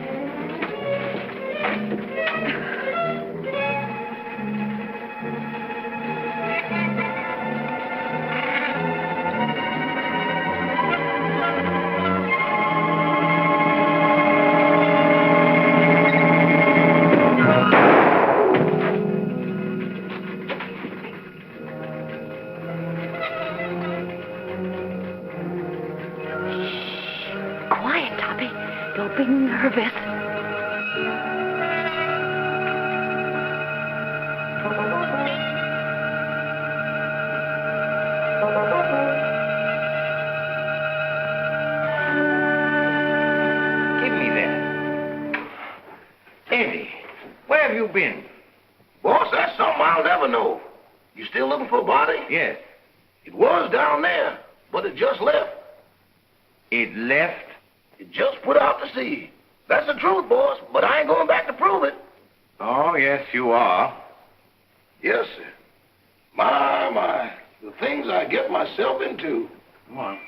Quiet, Toppy. Don't be nervous. I'll never know. You still looking for a body? Yes. It was down there, but it just left. It left? It just put out to sea. That's the truth, boss, but I ain't going back to prove it. Oh, yes, you are. Yes, sir. My. The things I get myself into. Come on.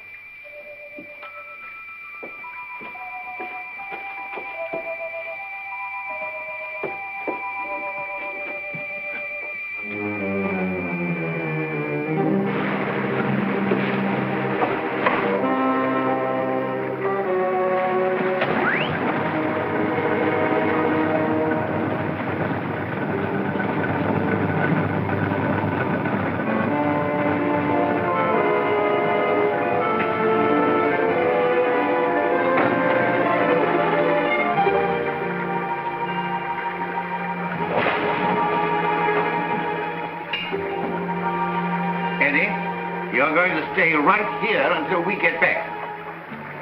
You're going to stay right here until we get back.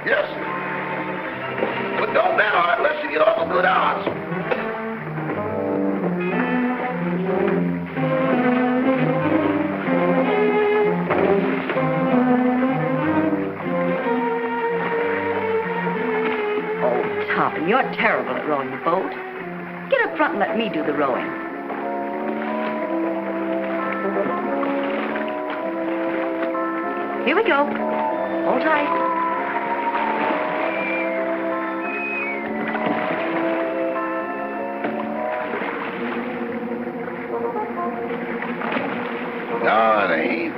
Yes, sir. But don't bet on it unless you get off a good odds. Oh, Toppy, you're terrible at rowing the boat. Get up front and let me do the rowing. Here we go. Hold tight. No, it ain't.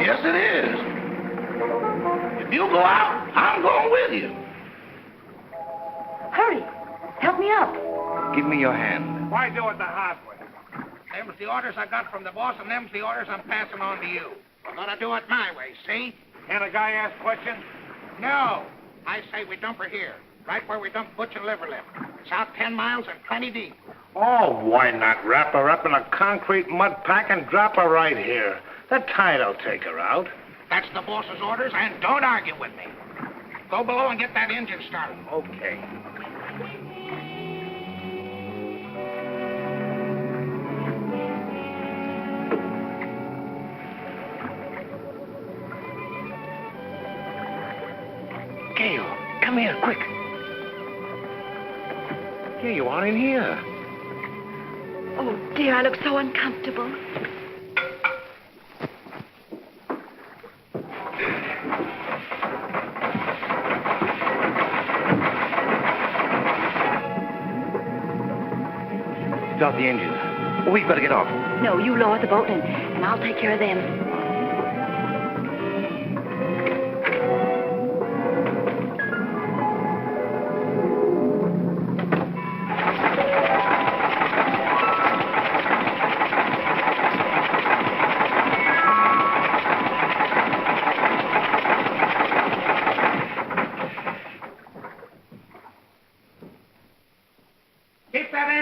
Yes, it is. If you go out, I'm going with you. Hurry. Help me up. Give me your hand. Why do it the hard way? Them's the orders I got from the boss, and them's the orders I'm passing on to you. We're gonna do it my way, see? Can a guy ask questions? No. I say we dump her here, right where we dump Butch and Liverlip. It's out 10 miles and plenty deep. Oh, why not wrap her up in a concrete mud pack and drop her right here? The tide'll take her out. That's the boss's orders, and don't argue with me. Go below and get that engine started. Okay. Gail, come here, quick. Here you are in here. Oh, dear, I look so uncomfortable. Start the engine. We'd better get off. No, you lower the boat and I'll take care of them.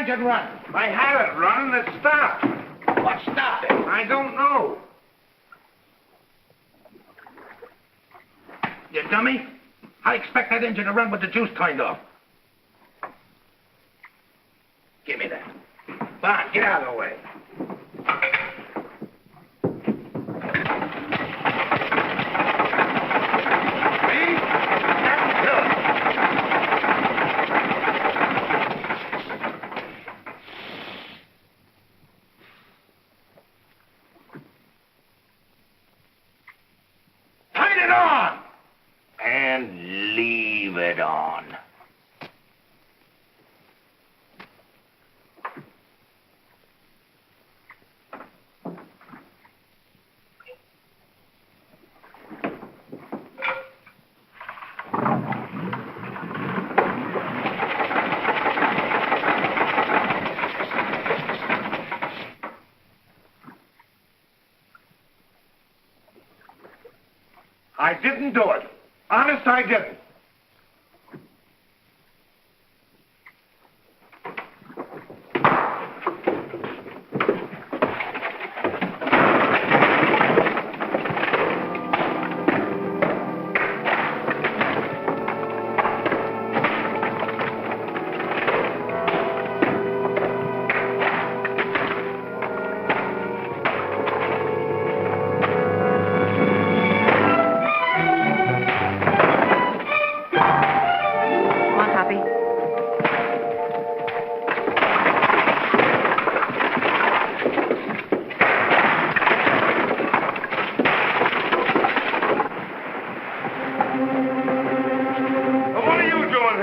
Run. I had it running. It stopped. What stopped it? I don't know. You dummy. I expect that engine to run with the juice turned off. Give me that. Bond, get out of the way. I didn't do it. Honest, I didn't.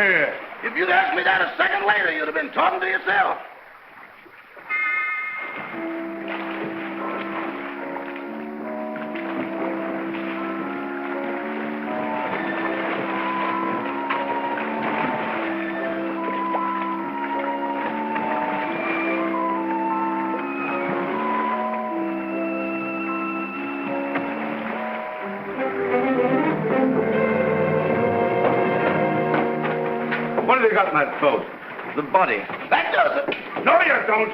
here. If you'd asked me that a second later, you'd have been talking to yourself. What have you got in that boat? The body. That does it. No, you don't.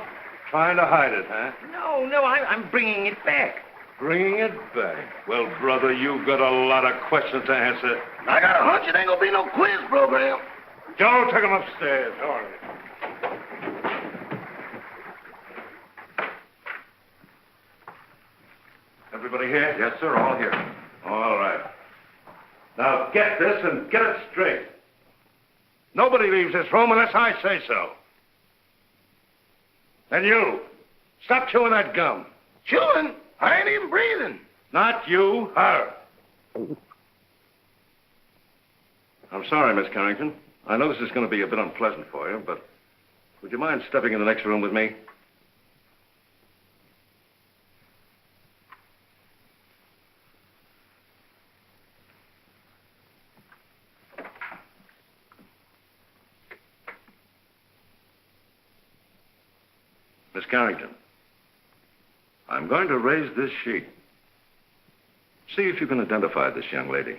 Trying to hide it, huh? No, I'm bringing it back. Bringing it back. Well, brother, you've got a lot of questions to answer. I got a hunch it ain't gonna be no quiz program. Joe, take him upstairs. All right. Everybody here? Yes, sir, all here. All right. Now get this and get it straight. Nobody leaves this room unless I say so. And you, stop chewing that gum. Chewing? I ain't even breathing. Not you, her. I'm sorry, Miss Carrington. I know this is going to be a bit unpleasant for you, but would you mind stepping in the next room with me? Miss Carrington, I'm going to raise this sheet. See if you can identify this young lady.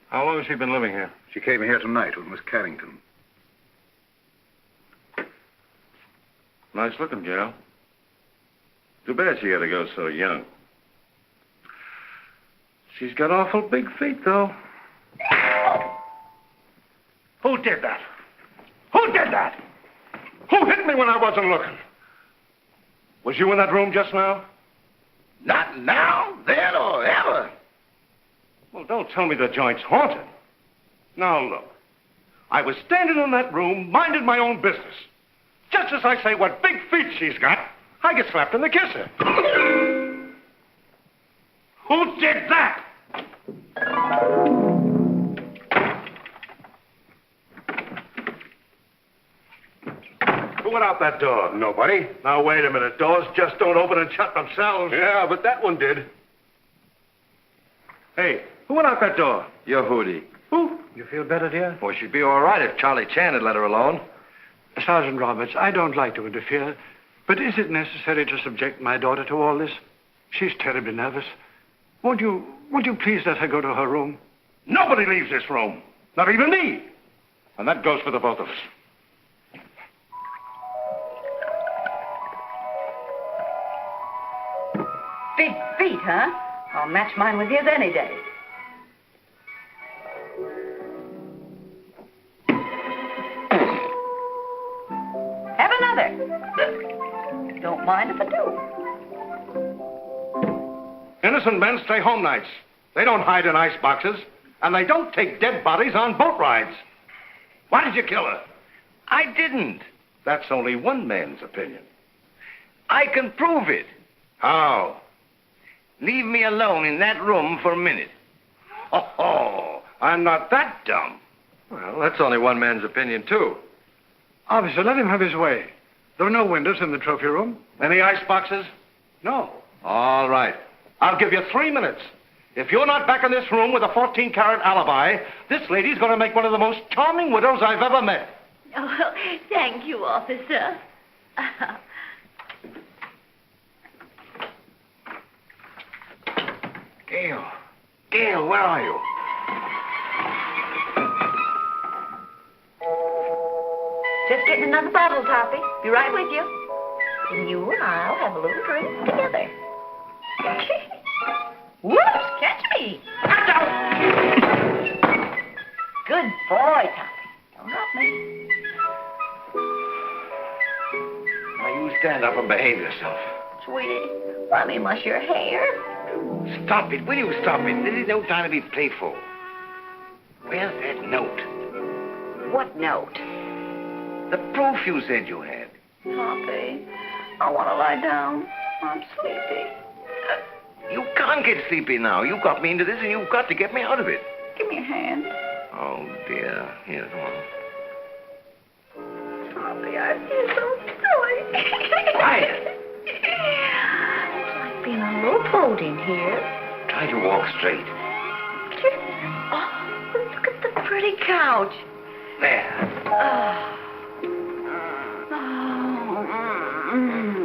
How long has she been living here? She came here tonight with Miss Carrington. Nice looking gal. Too bad she had to go so young. She's got awful big feet, though. Who did that? Who did that? Who hit me when I wasn't looking? Was you in that room just now? Not now, then, or ever. Well, don't tell me the joint's haunted. Now, look. I was standing in that room, minding my own business. Just as I say what big feet she's got, I get slapped in the kisser. Who did that? Who went out that door? Nobody. Now, wait a minute. Doors just don't open and shut themselves. Yeah, but that one did. Hey, who went out that door? Your Hootie. Who? You feel better, dear? Well, she'd be all right if Charlie Chan had let her alone. Sergeant Roberts, I don't like to interfere, but is it necessary to subject my daughter to all this? She's terribly nervous. Won't you please let her go to her room? Nobody leaves this room. Not even me. And that goes for the both of us. Big feet, huh? I'll match mine with his any day. Have another. Don't mind if I do. Innocent men stay home nights. They don't hide in ice boxes, and they don't take dead bodies on boat rides. Why did you kill her? I didn't. That's only one man's opinion. I can prove it. How? Leave me alone in that room for a minute. Oh, I'm not that dumb. Well, that's only one man's opinion, too. Officer, let him have his way. There are no windows in the trophy room. Any ice boxes? No. All right. I'll give you 3 minutes. If you're not back in this room with a 14-carat alibi, this lady's going to make one of the most charming widows I've ever met. Oh, thank you, officer. Gail, where are you? Just getting another bottle, Toppy. Be right with you. And you and I'll have a little drink together. Whoops, catch me. Good boy, Toppy. Don't drop me. Now, you stand up and behave yourself. Sweetie, let me mush your hair. Stop it. Will you stop it? This is no time to be playful. Where's that note? What note? The proof you said you had. Poppy, I want to lie down. I'm sleepy. You can't get sleepy now. You got me into this, and you've got to get me out of it. Give me a hand. Oh, dear. Here, come on. Poppy, I feel so silly. Quiet. It's like being a lowboat in here. Try to walk straight. Oh, look at the pretty couch. There.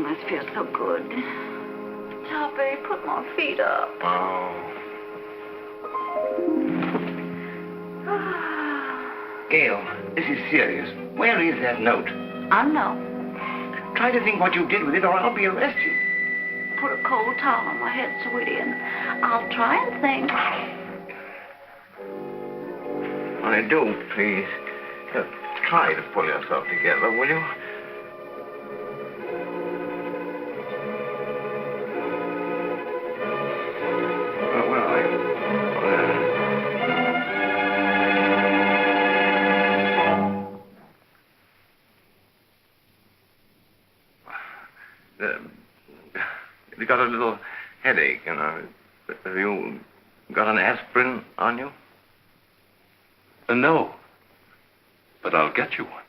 This feels so good. Poppy, put my feet up. Oh. Gail, this is serious. Where is that note? I know. Try to think what you did with it, or I'll be arrested. Put a cold towel on my head, sweetie, and I'll try and think. I do, please. Try to pull yourself together, will you? Where are you? You got a little headache, you know. Have you got an aspirin on you? No. But I'll get you one.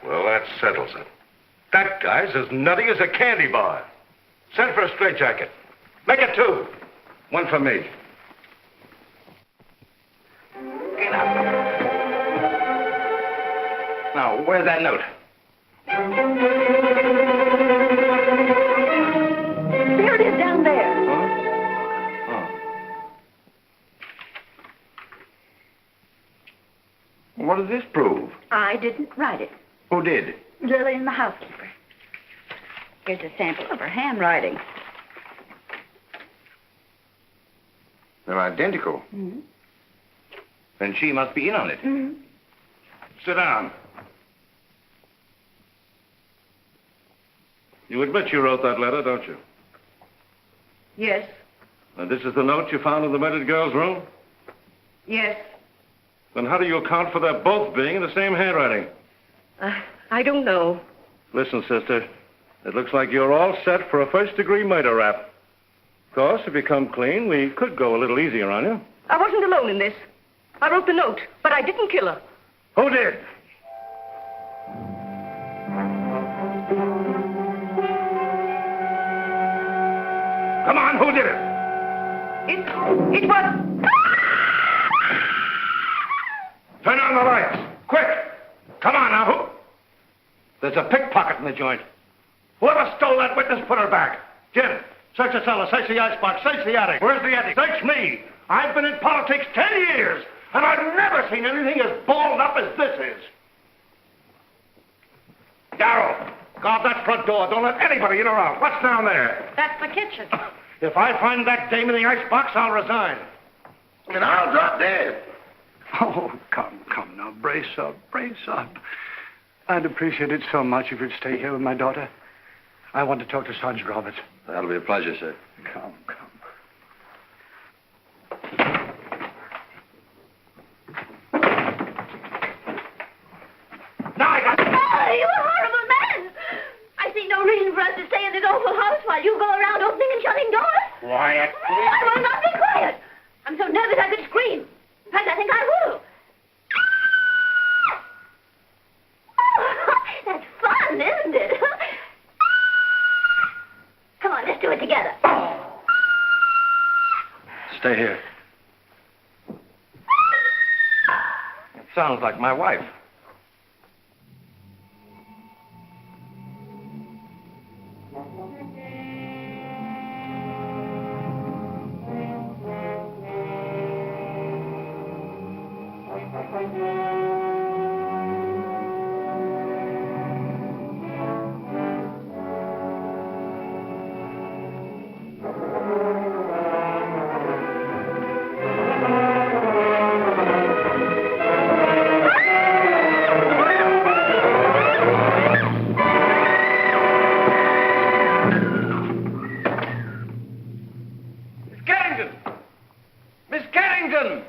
Well, that settles it. That guy's as nutty as a candy bar. Send for a straitjacket. Make it 2. 1 for me. Get up. Now, where's that note? There it is down there. What does this prove? I didn't write it. Who did? Lillian, the housekeeper. Here's a sample of her handwriting. They're identical. Mm-hmm. Then she must be in on it. Mm-hmm. Sit down. You admit you wrote that letter, don't you? Yes. And this is the note you found in the murdered girl's room? Yes. Then how do you account for their both being in the same handwriting? I don't know. Listen, sister, it looks like you're all set for a first-degree murder rap. Of course, if you come clean, we could go a little easier on you. I wasn't alone in this. I wrote the note, but I didn't kill her. Who did? Come on, who did it? It was... Turn on the lights. Quick. Come on now. Who? There's a pickpocket in the joint. Whoever stole that witness, put her back. Jim, search the cellar, search the icebox, search the attic. Where's the attic? Search me. I've been in politics 10 years, and I've never seen anything as balled up as this is. Carole, guard that front door. Don't let anybody in or out. What's down there? That's the kitchen. If I find that dame in the icebox, I'll resign. And I'll drop dead. Oh, come now. Brace up. I'd appreciate it so much if you'd stay here with my daughter. I want to talk to Sergeant Roberts. That'll be a pleasure, sir. Come. Now I got... Oh, you horrible man! I see no reason for us to stay in this awful house while you go around opening and shutting doors. Quiet, I will not be quiet. I'm so nervous I could scream. In fact, I think I will. That's fun, isn't it? Come on, let's do it together. Stay here. It sounds like my wife. Carrington! Miss Carrington!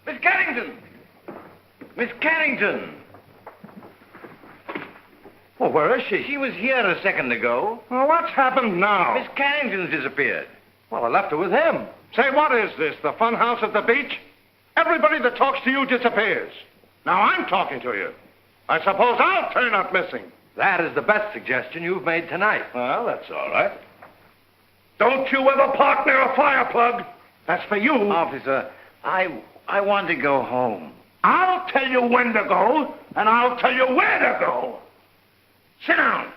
Miss Carrington! Miss Carrington! Well, where is she? She was here a second ago. Well, what's happened now? Miss Carrington's disappeared. Well, I left her with him. Say, what is this, the fun house at the beach? Everybody that talks to you disappears. Now I'm talking to you. I suppose I'll turn up missing. That is the best suggestion you've made tonight. Well, that's all right. Don't you ever park near a fire plug. That's for you. Officer, I want to go home. I'll tell you when to go, and I'll tell you where to go. Sit down.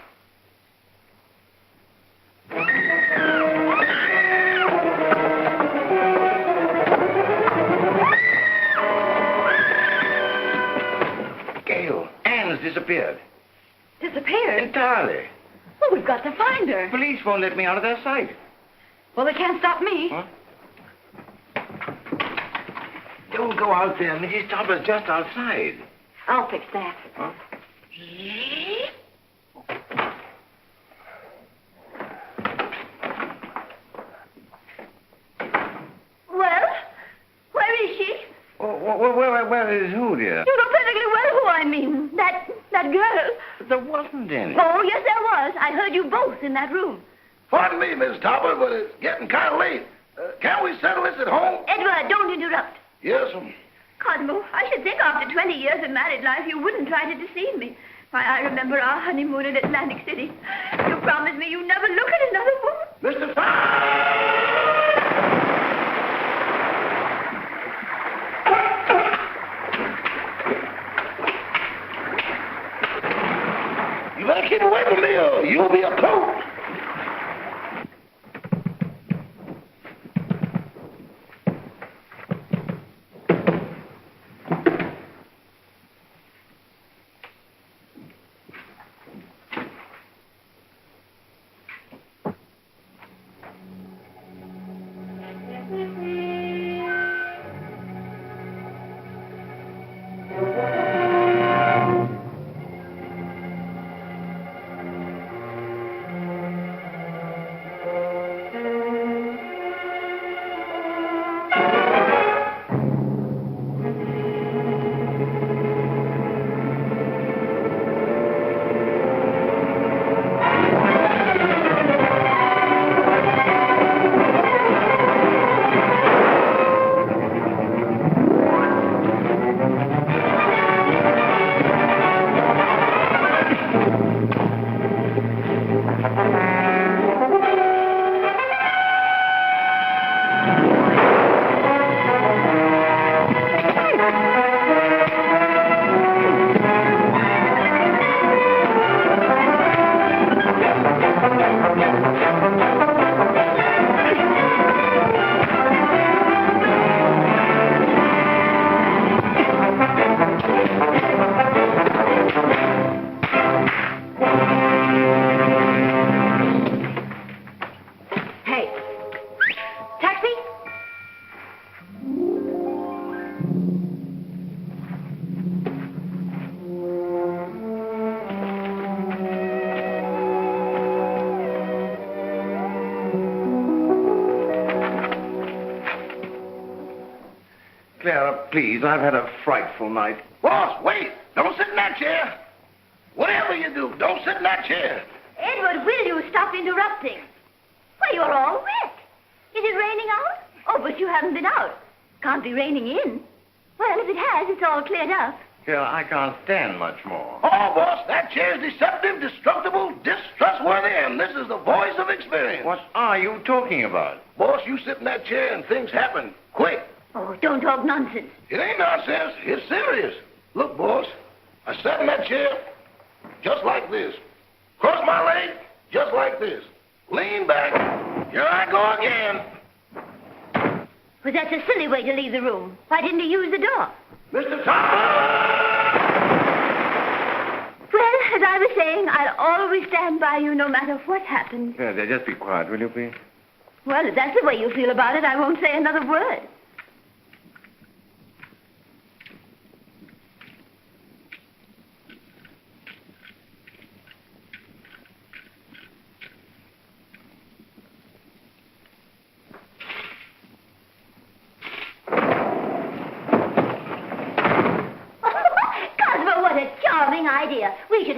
Gail, Anne's disappeared. Disappeared? Entirely. Well, we've got to find her. Police won't let me out of their sight. Well, they can't stop me. Huh? Don't go out there. Mrs. Topper's just outside. I'll fix that. Huh? Well, where is she? Where is who, dear? You know perfectly well who I mean. That girl. But there wasn't any. Oh, yes, there was. I heard you both in that room. Pardon me, Miss Topper, but it's getting kind of late. Can't we settle this at home? Edward, don't interrupt. Yes, Cosmo, I should think after 20 years of married life you wouldn't try to deceive me. Why, I remember our honeymoon in Atlantic City. You promised me you'd never look at another woman. Mr. You better keep away from me or you'll be a coat. Clara, please, I've had a frightful night. Boss, wait. Don't sit in that chair. Whatever you do, don't sit in that chair. Edward, will you stop interrupting? Why, you're all wet. Is it raining out? Oh, but you haven't been out. Can't be raining in. Well, if it has, it's all cleared up. Clara, I can't stand much more. Oh, boss, that chair's deceptive, destructible, distrustworthy, and this is the voice of experience. What are you talking about? Boss, you sit in that chair and things happen quick. Oh, don't talk nonsense. It ain't nonsense. It's serious. Look, boss, I sat in that chair just like this. Cross my leg just like this. Lean back. Here I go again. Well, that's a silly way to leave the room. Why didn't you use the door? Mr. Thomas! Well, as I was saying, I'll always stand by you no matter what happens. Yeah, just be quiet, will you, please? Well, if that's the way you feel about it, I won't say another word.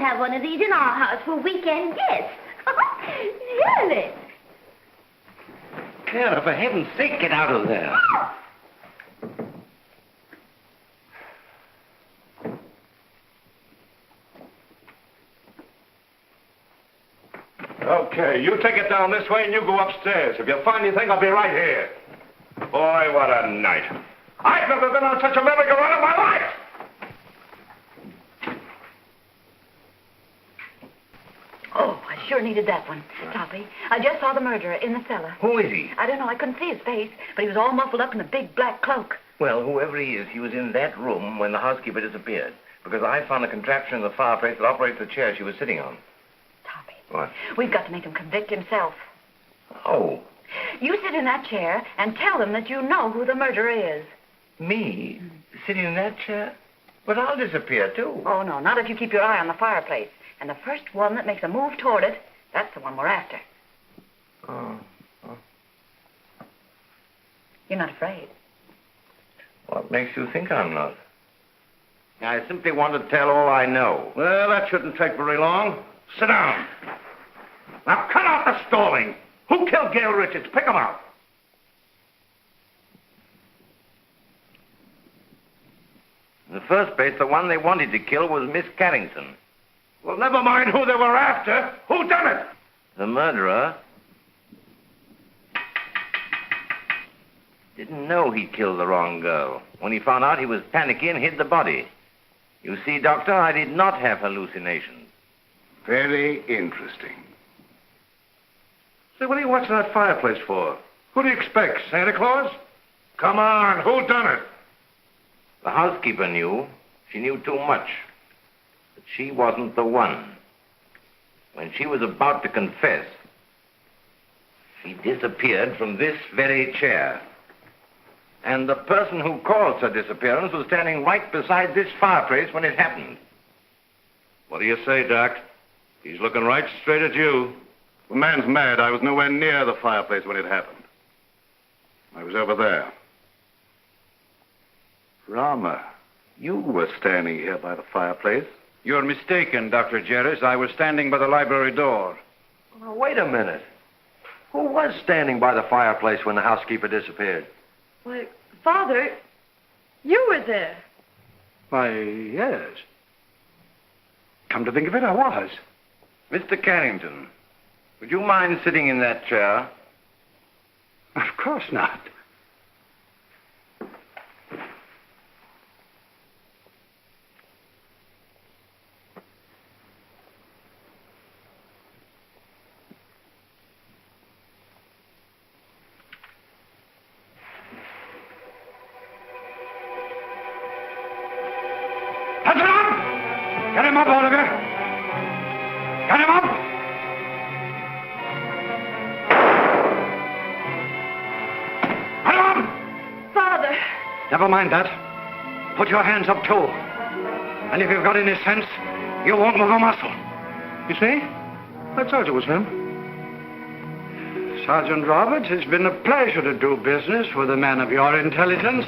have one of these in our house for weekend guests. Really? Clara, for heaven's sake, get out of there. Okay, you take it down this way and you go upstairs. If you find anything, I'll be right here. Boy, what a night. I've never been on such a merry-go-round in my life. Oh, I sure needed that one. Toppy, I just saw the murderer in the cellar. Who is he? I don't know. I couldn't see his face, but he was all muffled up in a big black cloak. Well, whoever he is, he was in that room when the housekeeper disappeared. Because I found a contraption in the fireplace that operates the chair she was sitting on. Toppy. What? We've got to make him convict himself. Oh, You sit in that chair and tell them that you know who the murderer is. me? Sitting in that chair? But I'll disappear, too. Oh, no, not if you keep your eye on the fireplace. And the first one that makes a move toward it, that's the one we're after. Oh. You're not afraid. What makes you think I'm not? I simply want to tell all I know. Well, that shouldn't take very long. Sit down. Now, cut out the stalling. Who killed Gail Richards? Pick him out. In the first place, the one they wanted to kill was Miss Carrington. Well, never mind who they were after. Who done it? The murderer didn't know he killed the wrong girl. When he found out, he was panicky and hid the body. You see, Doctor, I did not have hallucinations. Very interesting. Say, what are you watching that fireplace for? Who do you expect, Santa Claus? Come on, who done it? The housekeeper knew. She knew too much. But she wasn't the one. When she was about to confess, she disappeared from this very chair. And the person who caused her disappearance was standing right beside this fireplace when it happened. What do you say, Doc? He's looking right straight at you. The man's mad. I was nowhere near the fireplace when it happened. I was over there. Rama, you were standing here by the fireplace. You're mistaken, Dr. Jerris. I was standing by the library door. Now, wait a minute. Who was standing by the fireplace when the housekeeper disappeared? Why, Father, you were there. Why, yes. Come to think of it, I was. Mr. Carrington, would you mind sitting in that chair? Of course not. Get him up, Oliver. Get him up. Get him up. Father. Never mind that. Put your hands up, too. And if you've got any sense, you won't move a muscle. You see? I told you it was him. Sergeant Roberts, it's been a pleasure to do business with a man of your intelligence.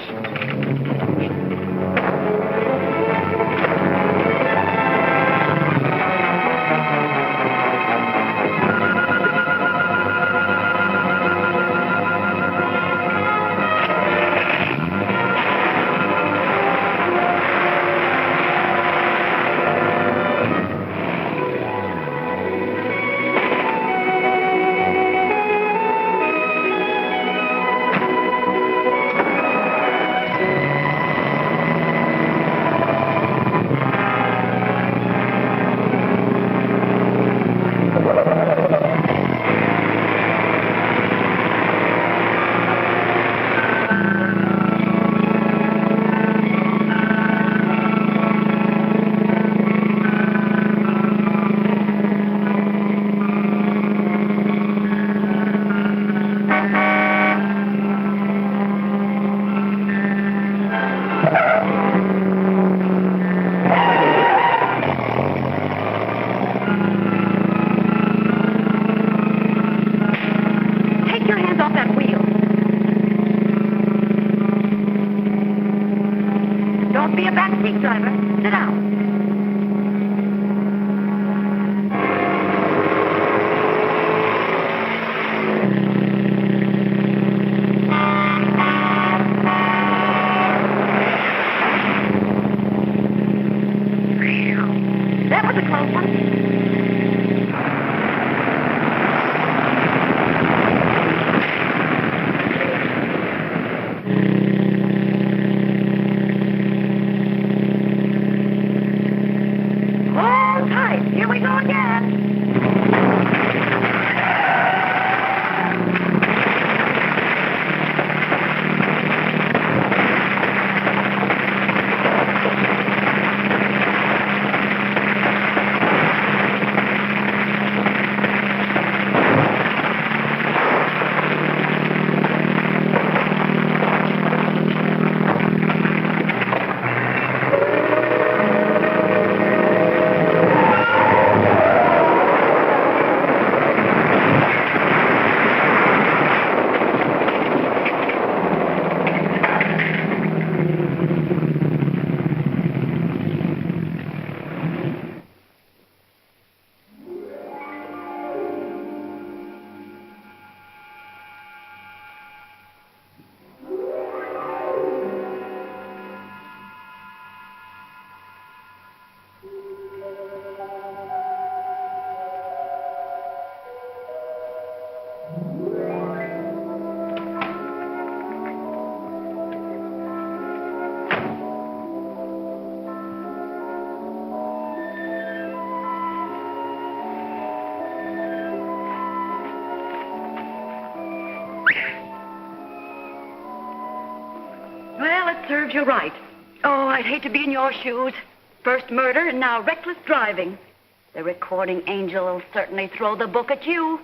that serves you right. Oh, I'd hate to be in your shoes. First murder and now reckless driving. The recording angel will certainly throw the book at you.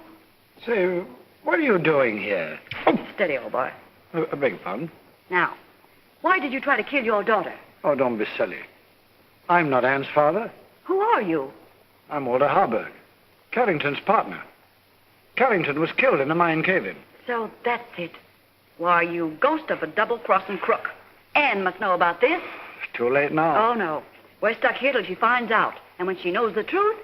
Say, what are you doing here? Oh, steady, old boy. I beg your pardon? Now, why did you try to kill your daughter? Oh, don't be silly. I'm not Anne's father. Who are you? I'm Walter Harburg, Carrington's partner. Carrington was killed in a mine cave-in. So that's it. Why, you ghost of a double-crossing crook. Anne must know about this. It's too late now. Oh, no. We're stuck here till she finds out. And when she knows the truth,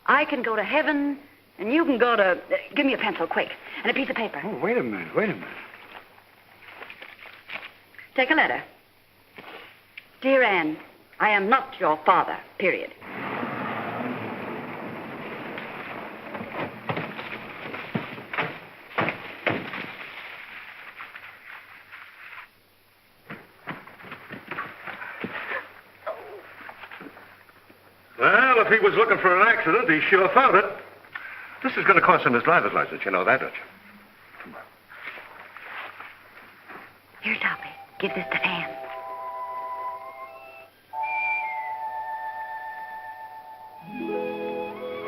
I can go to heaven, and you can go to... give me a pencil, quick, and a piece of paper. Oh, wait a minute. Take a letter. Dear Anne, I am not your father, period. Well, if he was looking for an accident, he sure found it. This is going to cost him his driver's license. You know that, don't you? Come on. Here, Toppy. Give this to Anne.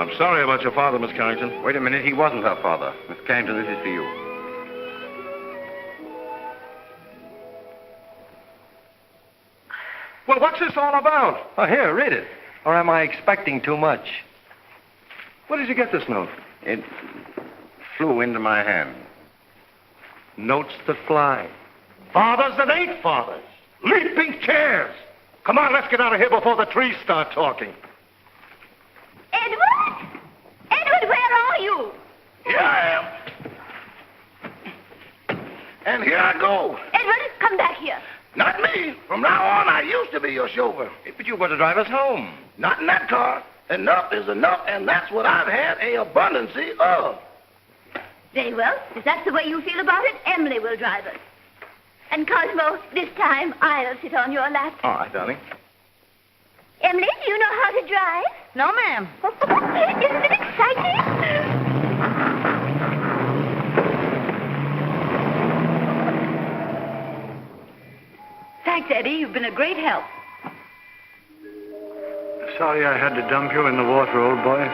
I'm sorry about your father, Miss Carrington. Wait a minute. He wasn't her father. Miss Carrington, this is for you. Well, what's this all about? Oh, here, read it. Or am I expecting too much? Where did you get this note? It flew into my hand. Notes that fly. Fathers that ain't fathers. Leaping chairs. Come on, let's get out of here before the trees start talking. Edward? Edward, where are you? Here I am. And here I go. Edward, come back here. Not me. From now on, I used to be your chauffeur. But you were to drive us home. Not in that car. Enough is enough, and that's what I've had a abundance of. Very well. If that's the way you feel about it, Emily will drive us. And Cosmo, this time I'll sit on your lap. All right, darling. Emily, do you know how to drive? No, ma'am. Isn't it exciting? Thanks, Eddie. You've been a great help. Sorry I had to dump you in the water, old boy.